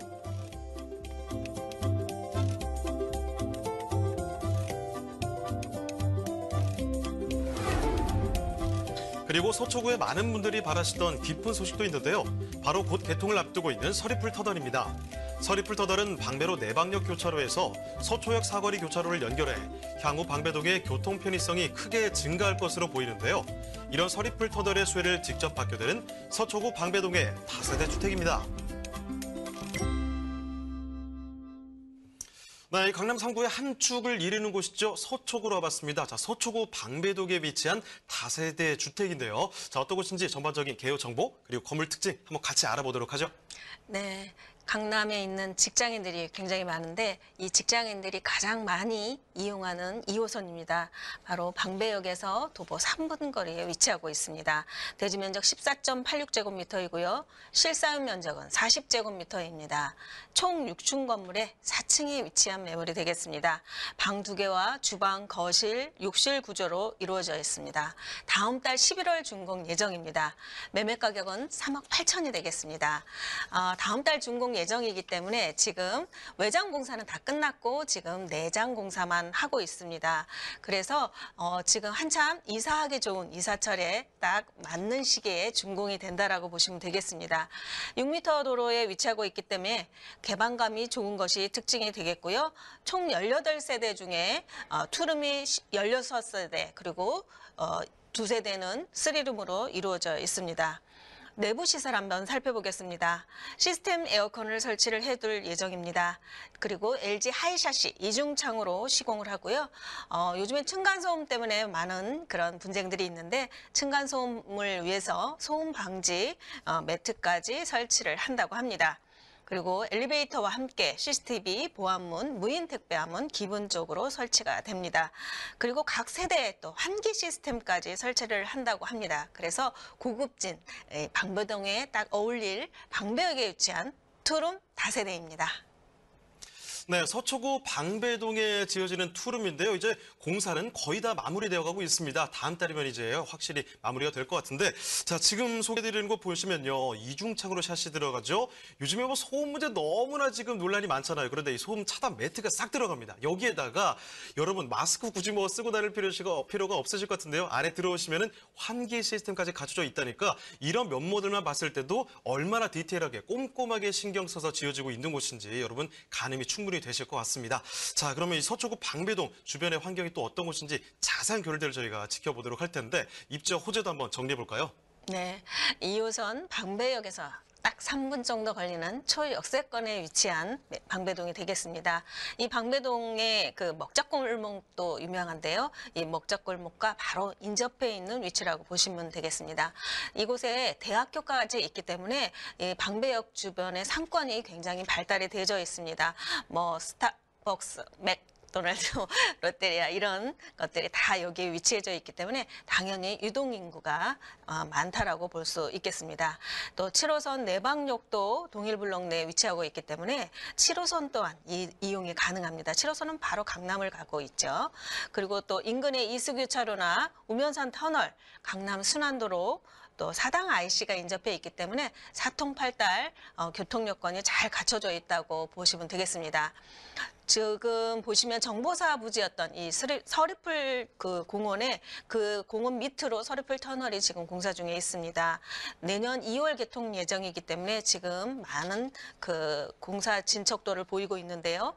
S2: 그리고 서초구에 많은 분들이 바라시던 기쁜 소식도 있는데요. 바로 곧 개통을 앞두고 있는 서리풀 터널입니다. 서리풀 터널은 방배로 내방역 교차로에서 서초역 사거리 교차로를 연결해 향후 방배동의 교통 편의성이 크게 증가할 것으로 보이는데요. 이런 서리풀 터널의 수혜를 직접 받게 되는 서초구 방배동의 다세대 주택입니다. 네, 강남 3구의 한 축을 이루는 곳이죠. 서초구로 와봤습니다. 자, 서초구 방배동에 위치한 다세대 주택인데요. 자, 어떤 곳인지 전반적인 개요 정보 그리고 건물 특징 한번 같이 알아보도록 하죠.
S6: 네, 강남에 있는 직장인들이 굉장히 많은데 이 직장인들이 가장 많이 이용하는 2호선입니다. 바로 방배역에서 도보 3분 거리에 위치하고 있습니다. 대지 면적 14.86제곱미터이고요. 실사용 면적은 40제곱미터입니다. 총 6층 건물에 4층에 위치한 매물이 되겠습니다. 방 2개와 주방, 거실, 욕실 구조로 이루어져 있습니다. 다음 달 11월 준공 예정입니다. 매매 가격은 3억 8천이 되겠습니다. 다음 달 준공 예정이기 때문에 지금 외장 공사는 다 끝났고 지금 내장 공사만 하고 있습니다. 그래서 지금 한참 이사하기 좋은 이사철에 딱 맞는 시기에 준공이 된다라고 보시면 되겠습니다. 6m 도로에 위치하고 있기 때문에 개방감이 좋은 것이 특징이 되겠고요. 총 18세대 중에 투룸이 16세대 그리고 2세대는 3룸으로 이루어져 있습니다. 내부 시설 한번 살펴보겠습니다. 시스템 에어컨을 설치를 해둘 예정입니다. 그리고 LG 하이샤시 이중창으로 시공을 하고요. 요즘에 층간소음 때문에 많은 그런 분쟁들이 있는데 층간소음을 위해서 소음 방지 매트까지 설치를 한다고 합니다. 그리고 엘리베이터와 함께 CCTV, 보안문, 무인 택배함은 기본적으로 설치가 됩니다. 그리고 각 세대에 또 환기 시스템까지 설치를 한다고 합니다. 그래서 고급진 방배동에 딱 어울릴 방배역에 위치한 투룸 다세대입니다.
S2: 네, 서초구 방배동에 지어지는 투룸인데요. 이제 공사는 거의 다 마무리되어 가고 있습니다. 다음 달이면 이제 확실히 마무리가 될 것 같은데, 자, 지금 소개드리는 거 보시면요. 이중창으로 샷이 들어가죠. 요즘에 뭐 소음 문제 너무나 지금 논란이 많잖아요. 그런데 이 소음 차단 매트가 싹 들어갑니다. 여기에다가 여러분 마스크 굳이 뭐 쓰고 다닐 필요가 없으실 것 같은데요. 안에 들어오시면은 환기 시스템까지 갖춰져 있다니까 이런 면모들만 봤을 때도 얼마나 디테일하게 꼼꼼하게 신경 써서 지어지고 있는 곳인지 여러분 가늠이 충분히 되실 것 같습니다. 자, 그러면 이 서초구 방배동 주변의 환경이 또 어떤 곳인지 자세한 교류들을 저희가 지켜보도록 할 텐데 입지와 호재도 한번 정리해 볼까요?
S6: 네, 2호선 방배역에서 딱 3분 정도 걸리는 초역세권에 위치한 방배동이 되겠습니다. 이 방배동의 그 먹자골목도 유명한데요. 이 먹자골목과 바로 인접해 있는 위치라고 보시면 되겠습니다. 이곳에 대학교까지 있기 때문에 이 방배역 주변의 상권이 굉장히 발달이 되어 있습니다. 뭐 스타벅스, 맥도날드, 롯데리아 이런 것들이 다 여기에 위치해져 있기 때문에 당연히 유동인구가 많다라고 볼 수 있겠습니다. 또 7호선 내방역도 동일블록 내에 위치하고 있기 때문에 7호선 또한 이용이 가능합니다. 7호선은 바로 강남을 가고 있죠. 그리고 또 인근의 이수교차로나 우면산 터널, 강남 순환도로 또 사당 IC가 인접해 있기 때문에 사통팔달 교통 여건이 잘 갖춰져 있다고 보시면 되겠습니다. 지금 보시면 정보사 부지였던 이 서리풀 그 공원에 그 공원 밑으로 서리풀 터널이 지금 공사 중에 있습니다. 내년 2월 개통 예정이기 때문에 지금 많은 그 공사 진척도를 보이고 있는데요.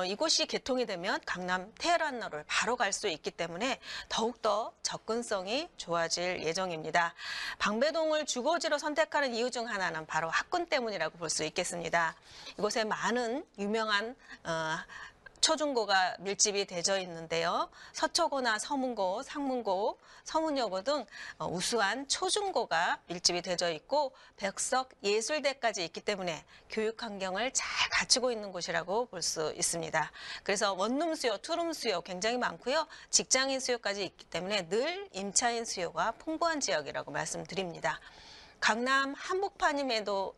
S6: 이곳이 개통이 되면 강남 테헤란로를 바로 갈 수 있기 때문에 더욱더 접근성이 좋아질 예정입니다. 방배동을 주거지로 선택하는 이유 중 하나는 바로 학군 때문이라고 볼 수 있겠습니다. 이곳에 많은 유명한 초중고가 밀집이 되어 있는데요. 서초고나 서문고, 상문고, 서문여고 등 우수한 초중고가 밀집이 되어 있고 백석 예술대까지 있기 때문에 교육 환경을 잘 갖추고 있는 곳이라고 볼 수 있습니다. 그래서 원룸 수요, 투룸 수요 굉장히 많고요. 직장인 수요까지 있기 때문에 늘 임차인 수요가 풍부한 지역이라고 말씀드립니다. 강남 한복판임에도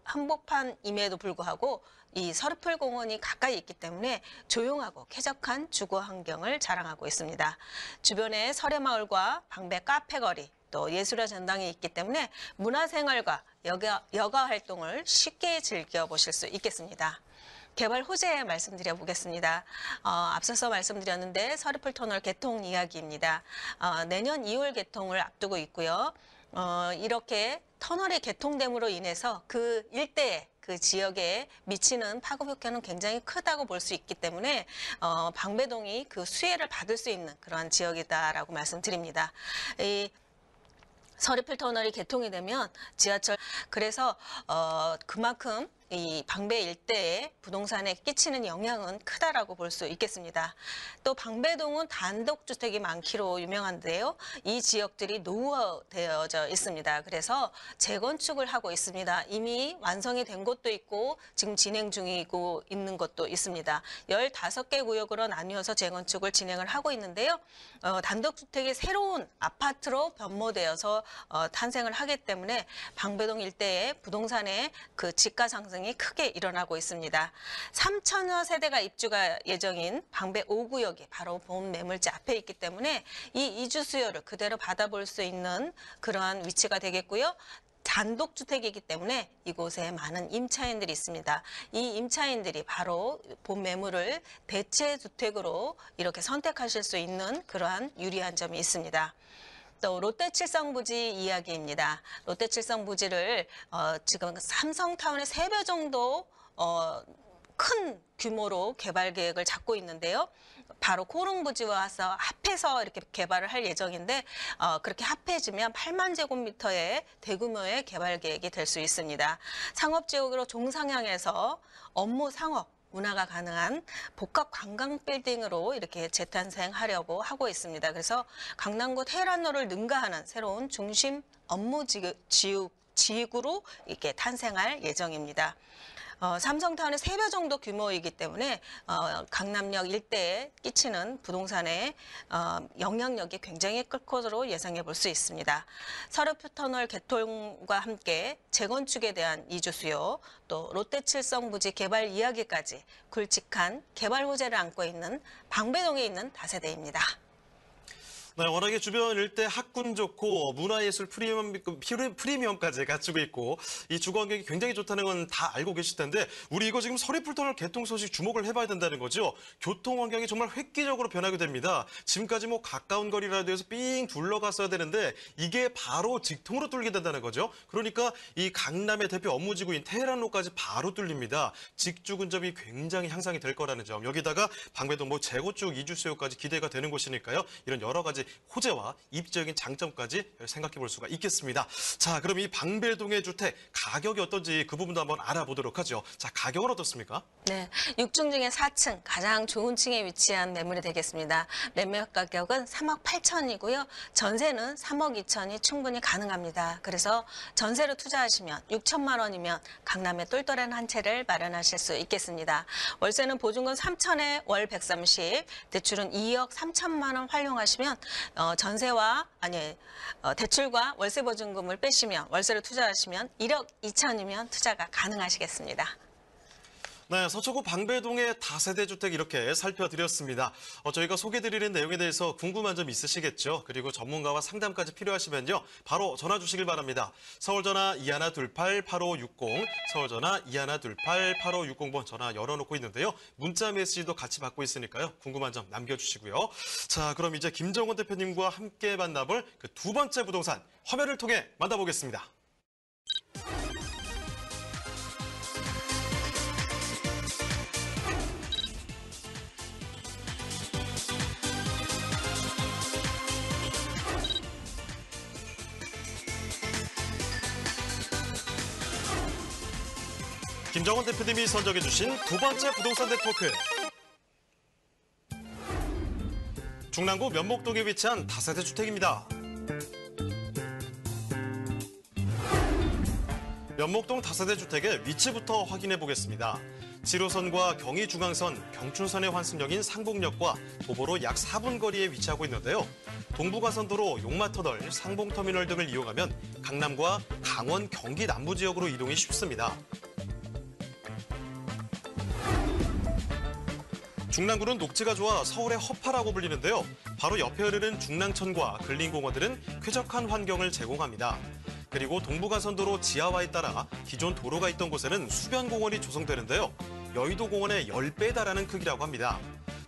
S6: 불구하고 이 서리풀 공원이 가까이 있기 때문에 조용하고 쾌적한 주거 환경을 자랑하고 있습니다. 주변에 설해마을과 방배 카페거리, 또 예술의 전당이 있기 때문에 문화생활과 여가 활동을 쉽게 즐겨보실 수 있겠습니다. 개발 호재 말씀드려 보겠습니다. 앞서서 말씀드렸는데 서리풀 터널 개통 이야기입니다. 내년 2월 개통을 앞두고 있고요. 이렇게 터널이 개통됨으로 인해서 그 일대에 그 지역에 미치는 파급 효과는 굉장히 크다고 볼 수 있기 때문에 방배동이 그 수혜를 받을 수 있는 그러한 지역이다라고 말씀드립니다. 이 서리풀 터널이 개통이 되면 지하철 그래서 그만큼 이 방배 일대에 부동산에 끼치는 영향은 크다라고 볼 수 있겠습니다. 또 방배동은 단독주택이 많기로 유명한데요. 이 지역들이 노후화되어져 있습니다. 그래서 재건축을 하고 있습니다. 이미 완성이 된 곳도 있고 지금 진행 중이고 있는 것도 있습니다. 15개 구역으로 나뉘어서 재건축을 진행을 하고 있는데요. 단독주택이 새로운 아파트로 변모되어서 탄생을 하기 때문에 방배동 일대의 부동산의 그 지가 상승 이 크게 일어나고 있습니다. 3천여 세대가 입주가 예정인 방배 5구역이 바로 본 매물지 앞에 있기 때문에 이 이주 수요를 그대로 받아볼 수 있는 그러한 위치가 되겠고요. 단독주택이기 때문에 이곳에 많은 임차인들이 있습니다. 이 임차인들이 바로 본 매물을 대체주택으로 이렇게 선택하실 수 있는 그러한 유리한 점이 있습니다. 또 롯데칠성부지 이야기입니다. 롯데칠성부지를 지금 삼성타운의 3배 정도 큰 규모로 개발 계획을 잡고 있는데요. 바로 코릉부지와서 합해서 이렇게 개발을 할 예정인데 그렇게 합해지면 8만 제곱미터의 대규모의 개발 계획이 될 수 있습니다. 상업지역으로 종상향해서 업무 상업 문화가 가능한 복합 관광 빌딩으로 이렇게 재탄생하려고 하고 있습니다. 그래서 강남구 테헤란로를 능가하는 새로운 중심 업무 지구로 이렇게 탄생할 예정입니다. 삼성타운의 3배 정도 규모이기 때문에 강남역 일대에 끼치는 부동산의 영향력이 굉장히 클 것으로 예상해 볼 수 있습니다. 서귀포터널 개통과 함께 재건축에 대한 이주 수요, 또 롯데칠성 부지 개발 이야기까지 굵직한 개발 호재를 안고 있는 방배동에 있는 다세대입니다.
S2: 네, 워낙에 주변 일대 학군 좋고 문화예술 프리미엄까지 갖추고 있고 이 주거 환경이 굉장히 좋다는 건 다 알고 계실 텐데 우리 이거 지금 서귀포터널 개통 소식 주목을 해봐야 된다는 거죠. 교통 환경이 정말 획기적으로 변하게 됩니다. 지금까지 뭐 가까운 거리라도 해서 삥 둘러갔어야 되는데 이게 바로 직통으로 뚫게 된다는 거죠. 그러니까 이 강남의 대표 업무지구인 테헤란로까지 바로 뚫립니다. 직주 근접이 굉장히 향상이 될 거라는 점. 여기다가 방배동 뭐 재건축 이주 수요까지 기대가 되는 곳이니까요. 이런 여러 가지 호재와 입지적인 장점까지 생각해 볼 수가 있겠습니다. 자, 그럼 이 방배동의 주택 가격이 어떤지 그 부분도 한번 알아보도록 하죠. 자, 가격은 어떻습니까?
S6: 네, 6층 중에 4층 가장 좋은 층에 위치한 매물이 되겠습니다. 매매 가격은 3억 8천이고요. 전세는 3억 2천이 충분히 가능합니다. 그래서 전세로 투자하시면 6천만 원이면 강남에 똘똘한 한 채를 마련하실 수 있겠습니다. 월세는 보증금 3천에 월 130, 대출은 2억 3천만 원 활용하시면 대출과 월세 보증금을 빼시면 월세로 투자하시면 1억 2천이면 투자가 가능하시겠습니다.
S2: 네, 서초구 방배동의 다세대 주택 이렇게 살펴드렸습니다. 저희가 소개드리는 내용에 대해서 궁금한 점 있으시겠죠? 그리고 전문가와 상담까지 필요하시면요. 바로 전화 주시길 바랍니다. 서울전화 2128-8560, 서울전화 2128-8560번 전화 열어놓고 있는데요. 문자 메시지도 같이 받고 있으니까요. 궁금한 점 남겨주시고요. 자, 그럼 이제 김정원 대표님과 함께 만나볼 그 두 번째 부동산 화면을 통해 만나보겠습니다. 김정원 대표님이 선정해 주신 두 번째 부동산 네트워크. 중랑구 면목동에 위치한 다세대 주택입니다. 면목동 다세대 주택의 위치부터 확인해 보겠습니다. 7호선과 경의중앙선, 경춘선의 환승역인 상봉역과 도보로 약 4분 거리에 위치하고 있는데요. 동부가선도로 용마터널, 상봉터미널 등을 이용하면 강남과 강원, 경기 남부 지역으로 이동이 쉽습니다. 중랑구는 녹지가 좋아 서울의 허파라고 불리는데요. 바로 옆에 흐르는 중랑천과 근린공원들은 쾌적한 환경을 제공합니다. 그리고 동부가선도로 지하화에 따라 기존 도로가 있던 곳에는 수변공원이 조성되는데요. 여의도공원의 10배에 달하는 크기라고 합니다.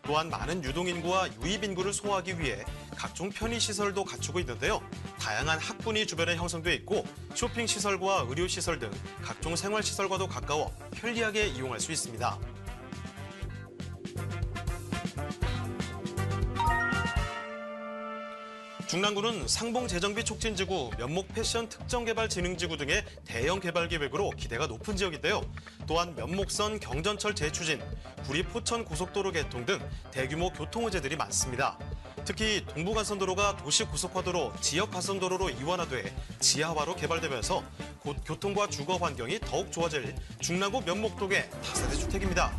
S2: 또한 많은 유동인구와 유입인구를 소화하기 위해 각종 편의시설도 갖추고 있는데요. 다양한 학군이 주변에 형성돼 있고 쇼핑시설과 의료시설 등 각종 생활시설과도 가까워 편리하게 이용할 수 있습니다. 중랑구는 상봉재정비 촉진지구, 면목 패션 특정개발진흥지구 등의 대형 개발 계획으로 기대가 높은 지역인데요. 또한 면목선 경전철 재추진, 구리 포천 고속도로 개통 등 대규모 교통 호재들이 많습니다. 특히 동부간선도로가 도시고속화도로, 지역가선도로로 이완화돼 지하화로 개발되면서 곧 교통과 주거 환경이 더욱 좋아질 중랑구 면목동의 다세대 주택입니다.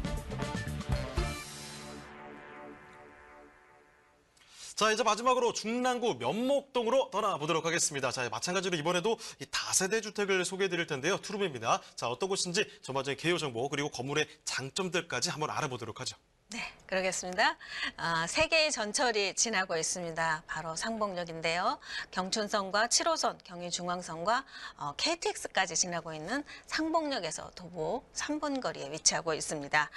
S2: 자, 이제 마지막으로 중랑구 면목동으로 떠나보도록 하겠습니다. 자, 마찬가지로 이번에도 이 다세대 주택을 소개해드릴 텐데요. 투룸입니다. 자, 어떤 곳인지 전반적인 개요 정보 그리고 건물의 장점들까지 한번 알아보도록 하죠.
S6: 네, 그러겠습니다. 세 개의 전철이 지나고 있습니다. 바로 상봉역인데요. 경춘선과 7호선, 경의중앙선과 KTX까지 지나고 있는 상봉역에서 도보 3분 거리에 위치하고 있습니다.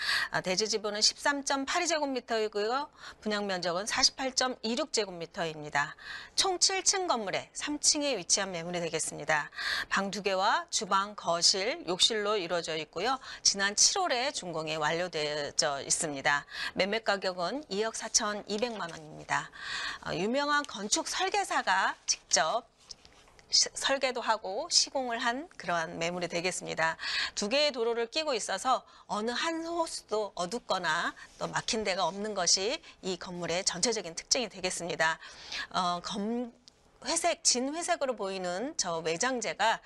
S6: 대지 지분은 13.82제곱미터이고요. 분양 면적은 48.26제곱미터입니다. 총 7층 건물에 3층에 위치한 매물이 되겠습니다. 방 2개와 주방, 거실, 욕실로 이루어져 있고요. 지난 7월에 준공이 완료되어 있습니다. 매매 가격은 2억 4,200만 원입니다. 유명한 건축 설계사가 직접 설계도 하고 시공을 한 그러한 매물이 되겠습니다. 2개의 도로를 끼고 있어서 어느 한 호수도 어둡거나 또 막힌 데가 없는 것이 이 건물의 전체적인 특징이 되겠습니다. 회색, 진회색으로 보이는 저 외장재가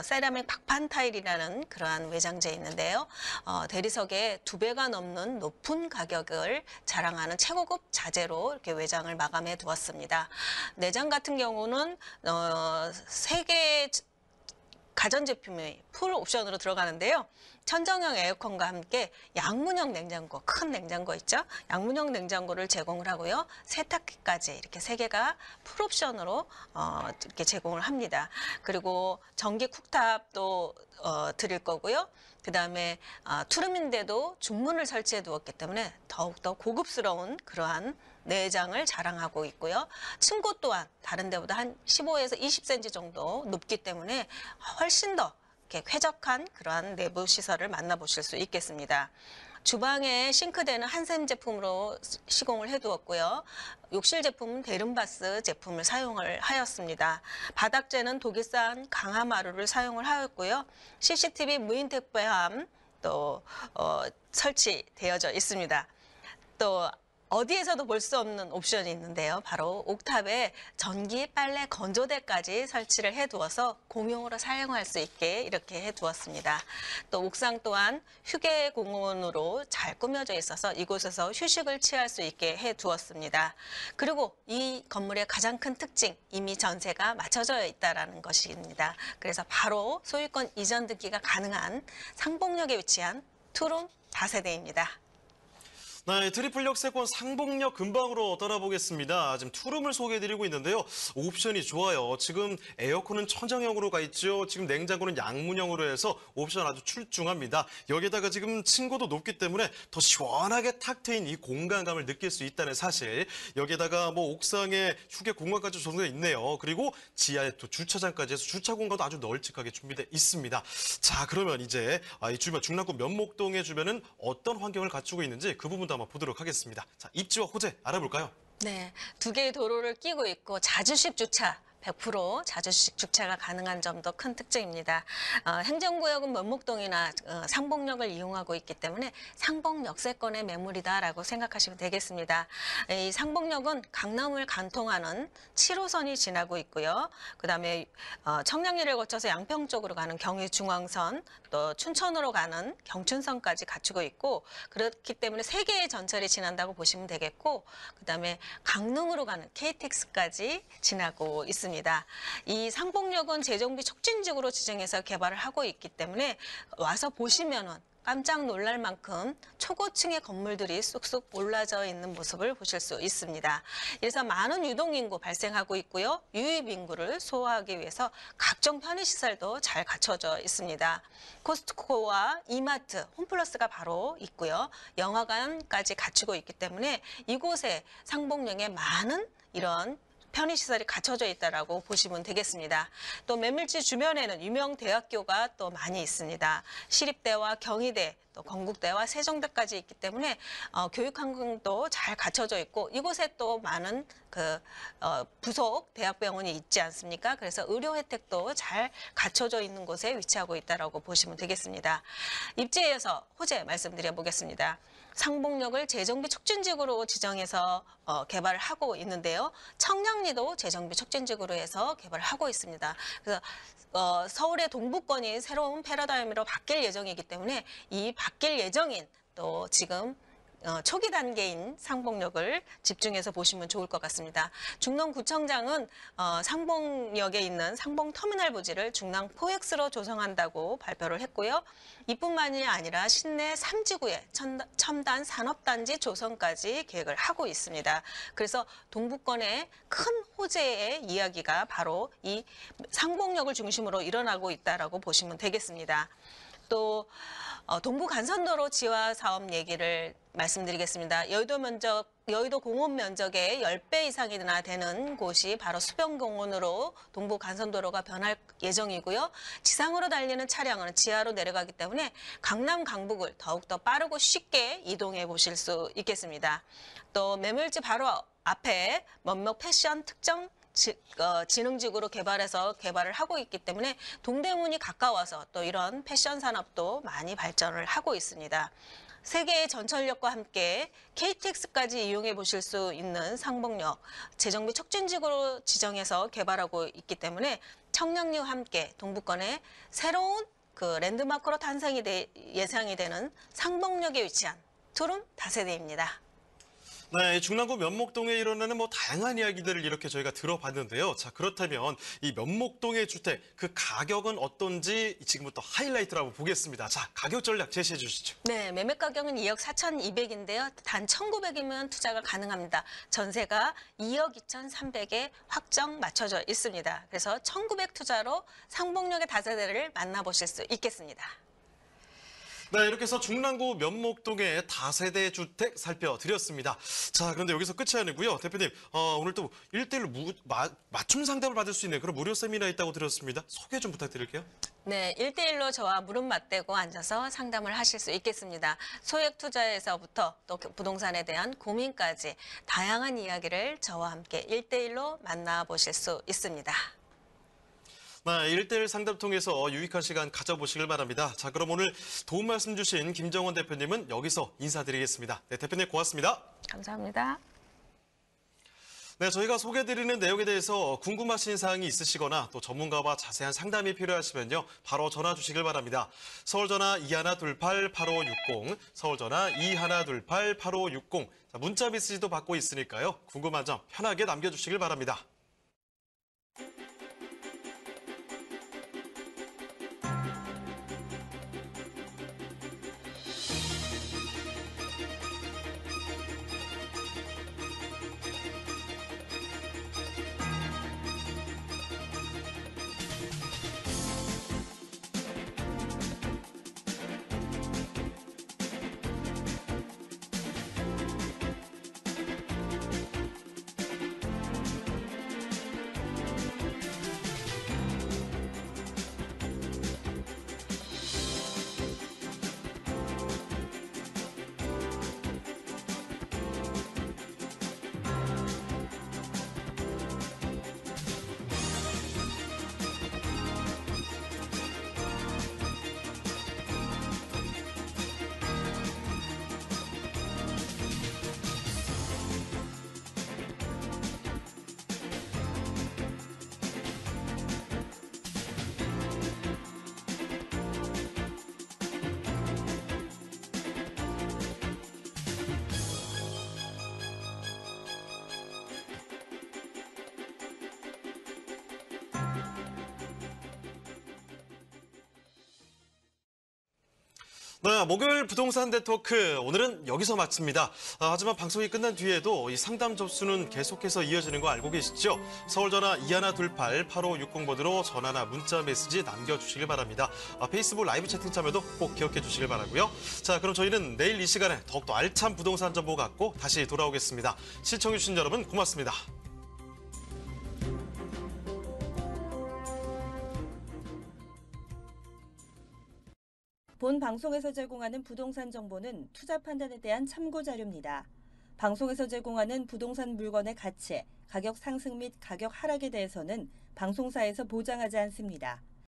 S6: 세라믹 박판 타일이라는 그러한 외장재 있는데요. 대리석의 2배가 넘는 높은 가격을 자랑하는 최고급 자재로 이렇게 외장을 마감해 두었습니다. 내장 같은 경우는 3개의 가전제품이 풀 옵션으로 들어가는데요. 천정형 에어컨과 함께 양문형 냉장고, 큰 냉장고 있죠? 양문형 냉장고를 제공을 하고요. 세탁기까지 이렇게 3개가 풀 옵션으로 이렇게 제공을 합니다. 그리고 전기 쿡탑도 드릴 거고요. 그 다음에 투룸인데도 중문을 설치해 두었기 때문에 더욱더 고급스러운 그러한 내장을 자랑하고 있고요. 층고 또한 다른 데보다 한 15에서 20cm 정도 높기 때문에 훨씬 더 이렇게 쾌적한 그러한 내부 시설을 만나보실 수 있겠습니다. 주방에 싱크대는 한샘 제품으로 시공을 해두었고요. 욕실 제품은 데른바스 제품을 사용을 하였습니다. 바닥재는 독일산 강화마루를 사용을 하였고요. CCTV 무인 택배함 또 설치되어져 있습니다. 또 어디에서도 볼 수 없는 옵션이 있는데요. 바로 옥탑에 전기 빨래 건조대까지 설치를 해두어서 공용으로 사용할 수 있게 이렇게 해두었습니다. 또 옥상 또한 휴게 공원으로 잘 꾸며져 있어서 이곳에서 휴식을 취할 수 있게 해두었습니다. 그리고 이 건물의 가장 큰 특징, 이미 전세가 맞춰져 있다는 것입니다. 그래서 바로 소유권 이전 등기가 가능한 상봉역에 위치한 투룸 다세대입니다.
S2: 네, 트리플 역세권 상봉역 근방으로 떠나보겠습니다. 지금 투룸을 소개해드리고 있는데요. 옵션이 좋아요. 지금 에어컨은 천정형으로 가 있죠. 지금 냉장고는 양문형으로 해서 옵션 아주 출중합니다. 여기다가 지금 층고도 높기 때문에 더 시원하게 탁 트인 이 공간감을 느낄 수 있다는 사실. 여기에다가 뭐 옥상에 휴게 공간까지 조성되어 있네요. 그리고 지하에 또 주차장까지 해서 주차 공간도 아주 널찍하게 준비되어 있습니다. 자, 그러면 이제 이 주변 중랑구 면목동의 주변은 어떤 환경을 갖추고 있는지 그 부분도 한번 보도록 하겠습니다. 자, 입지와 호재 알아볼까요?
S6: 네, 2개의 도로를 끼고 있고 자주식 주차 100% 자주식 주차가 가능한 점도 큰 특징입니다. 행정구역은 면목동이나 상봉역을 이용하고 있기 때문에 상봉역세권의 매물이다라고 생각하시면 되겠습니다. 이 상봉역은 강남을 관통하는 7호선이 지나고 있고요. 그다음에 청량리를 거쳐서 양평 쪽으로 가는 경의중앙선, 또 춘천으로 가는 경춘선까지 갖추고 있고 그렇기 때문에 3개의 전철이 지난다고 보시면 되겠고 그다음에 강릉으로 가는 KTX까지 지나고 있습니다. 이 상봉역은 재정비 촉진지구로 지정해서 개발을 하고 있기 때문에 와서 보시면은 깜짝 놀랄 만큼 초고층의 건물들이 쑥쑥 올라져 있는 모습을 보실 수 있습니다. 그래서 많은 유동인구 발생하고 있고요. 유입인구를 소화하기 위해서 각종 편의시설도 잘 갖춰져 있습니다. 코스트코와 이마트, 홈플러스가 바로 있고요. 영화관까지 갖추고 있기 때문에 이곳에 상봉역에 많은 이런 편의시설이 갖춰져 있다라고 보시면 되겠습니다. 또 매물지 주변에는 유명 대학교가 또 많이 있습니다. 시립대와 경희대, 또 건국대와 세종대까지 있기 때문에 교육 환경도 잘 갖춰져 있고 이곳에 또 많은 부속 대학병원이 있지 않습니까? 그래서 의료 혜택도 잘 갖춰져 있는 곳에 위치하고 있다라고 보시면 되겠습니다. 입지에 이어서 호재 말씀드려 보겠습니다. 상봉역을 재정비 촉진지구로 지정해서 개발을 하고 있는데요. 청량리도 재정비 촉진지구로 해서 개발을 하고 있습니다. 그래서 서울의 동부권이 새로운 패러다임으로 바뀔 예정이기 때문에 이 바뀔 예정인 또 지금 초기 단계인 상봉역을 집중해서 보시면 좋을 것 같습니다. 중랑구청장은 상봉역에 있는 상봉터미널 부지를 중랑 포엑스로 조성한다고 발표를 했고요. 이뿐만이 아니라 시내 3지구에 첨단 산업단지 조성까지 계획을 하고 있습니다. 그래서 동부권의 큰 호재의 이야기가 바로 이 상봉역을 중심으로 일어나고 있다라고 보시면 되겠습니다. 또 동부 간선도로 지화 사업 얘기를 말씀드리겠습니다. 여의도 공원 면적의 10배 이상이나 되는 곳이 바로 수변공원으로 동부 간선도로가 변할 예정이고요. 지상으로 달리는 차량은 지하로 내려가기 때문에 강남 강북을 더욱더 빠르고 쉽게 이동해 보실 수 있겠습니다. 또 매물지 바로 앞에 면목 패션 특정 지능직으로 개발을 하고 있기 때문에 동대문이 가까워서 또 이런 패션 산업도 많이 발전을 하고 있습니다. 세계의 전철역과 함께 KTX까지 이용해 보실 수 있는 상봉역, 재정비 촉진지구로 지정해서 개발하고 있기 때문에 청량리와 함께 동부권의 새로운 그 랜드마크로 예상이 되는 상봉역에 위치한 투룸 다세대입니다.
S2: 네, 중랑구 면목동에 일어나는 다양한 이야기들을 이렇게 저희가 들어봤는데요. 자, 그렇다면 이 면목동의 주택, 그 가격은 어떤지 지금부터 하이라이트로 한번 보겠습니다. 자, 가격 전략 제시해 주시죠.
S6: 네, 매매 가격은 2억 4,200인데요. 단 1,900이면 투자가 가능합니다. 전세가 2억 2,300에 확정 맞춰져 있습니다. 그래서 1,900 투자로 상봉역의 다세대를 만나보실 수 있겠습니다.
S2: 네, 이렇게 해서 중랑구 면목동의 다세대 주택 살펴드렸습니다. 자, 그런데 여기서 끝이 아니고요. 대표님, 오늘 또 1대1로 맞춤 상담을 받을 수 있는 그런 무료 세미나 있다고 들었습니다. 소개 좀 부탁드릴게요.
S6: 네, 1대1로 저와 무릎 맞대고 앉아서 상담을 하실 수 있겠습니다. 소액 투자에서부터 또 부동산에 대한 고민까지 다양한 이야기를 저와 함께 1대1로 만나보실 수 있습니다.
S2: 네, 1대1 상담 통해서 유익한 시간 가져보시길 바랍니다. 자, 그럼 오늘 도움 말씀 주신 김정원 대표님은 여기서 인사드리겠습니다. 네, 대표님 고맙습니다.
S6: 감사합니다.
S2: 네, 저희가 소개해드리는 내용에 대해서 궁금하신 사항이 있으시거나 또 전문가와 자세한 상담이 필요하시면요. 바로 전화 주시길 바랍니다. 서울전화 2128-8560, 서울전화 2128-8560. 자, 문자 메시지도 받고 있으니까요. 궁금한 점 편하게 남겨주시길 바랍니다. 네, 목요일 부동산 네트워크 오늘은 여기서 마칩니다. 하지만 방송이 끝난 뒤에도 이 상담 접수는 계속해서 이어지는 거 알고 계시죠? 서울전화 2128-8560번으로 전화나 문자 메시지 남겨주시길 바랍니다. 페이스북 라이브 채팅 참여도 꼭 기억해 주시길 바라고요. 자, 그럼 저희는 내일 이 시간에 더욱더 알찬 부동산 정보 갖고 다시 돌아오겠습니다. 시청해주신 여러분 고맙습니다.
S1: 본 방송에서 제공하는 부동산 정보는 투자 판단에 대한 참고 자료입니다. 방송에서 제공하는 부동산 물건의 가치, 가격 상승 및 가격 하락에 대해서는 방송사에서 보장하지 않습니다.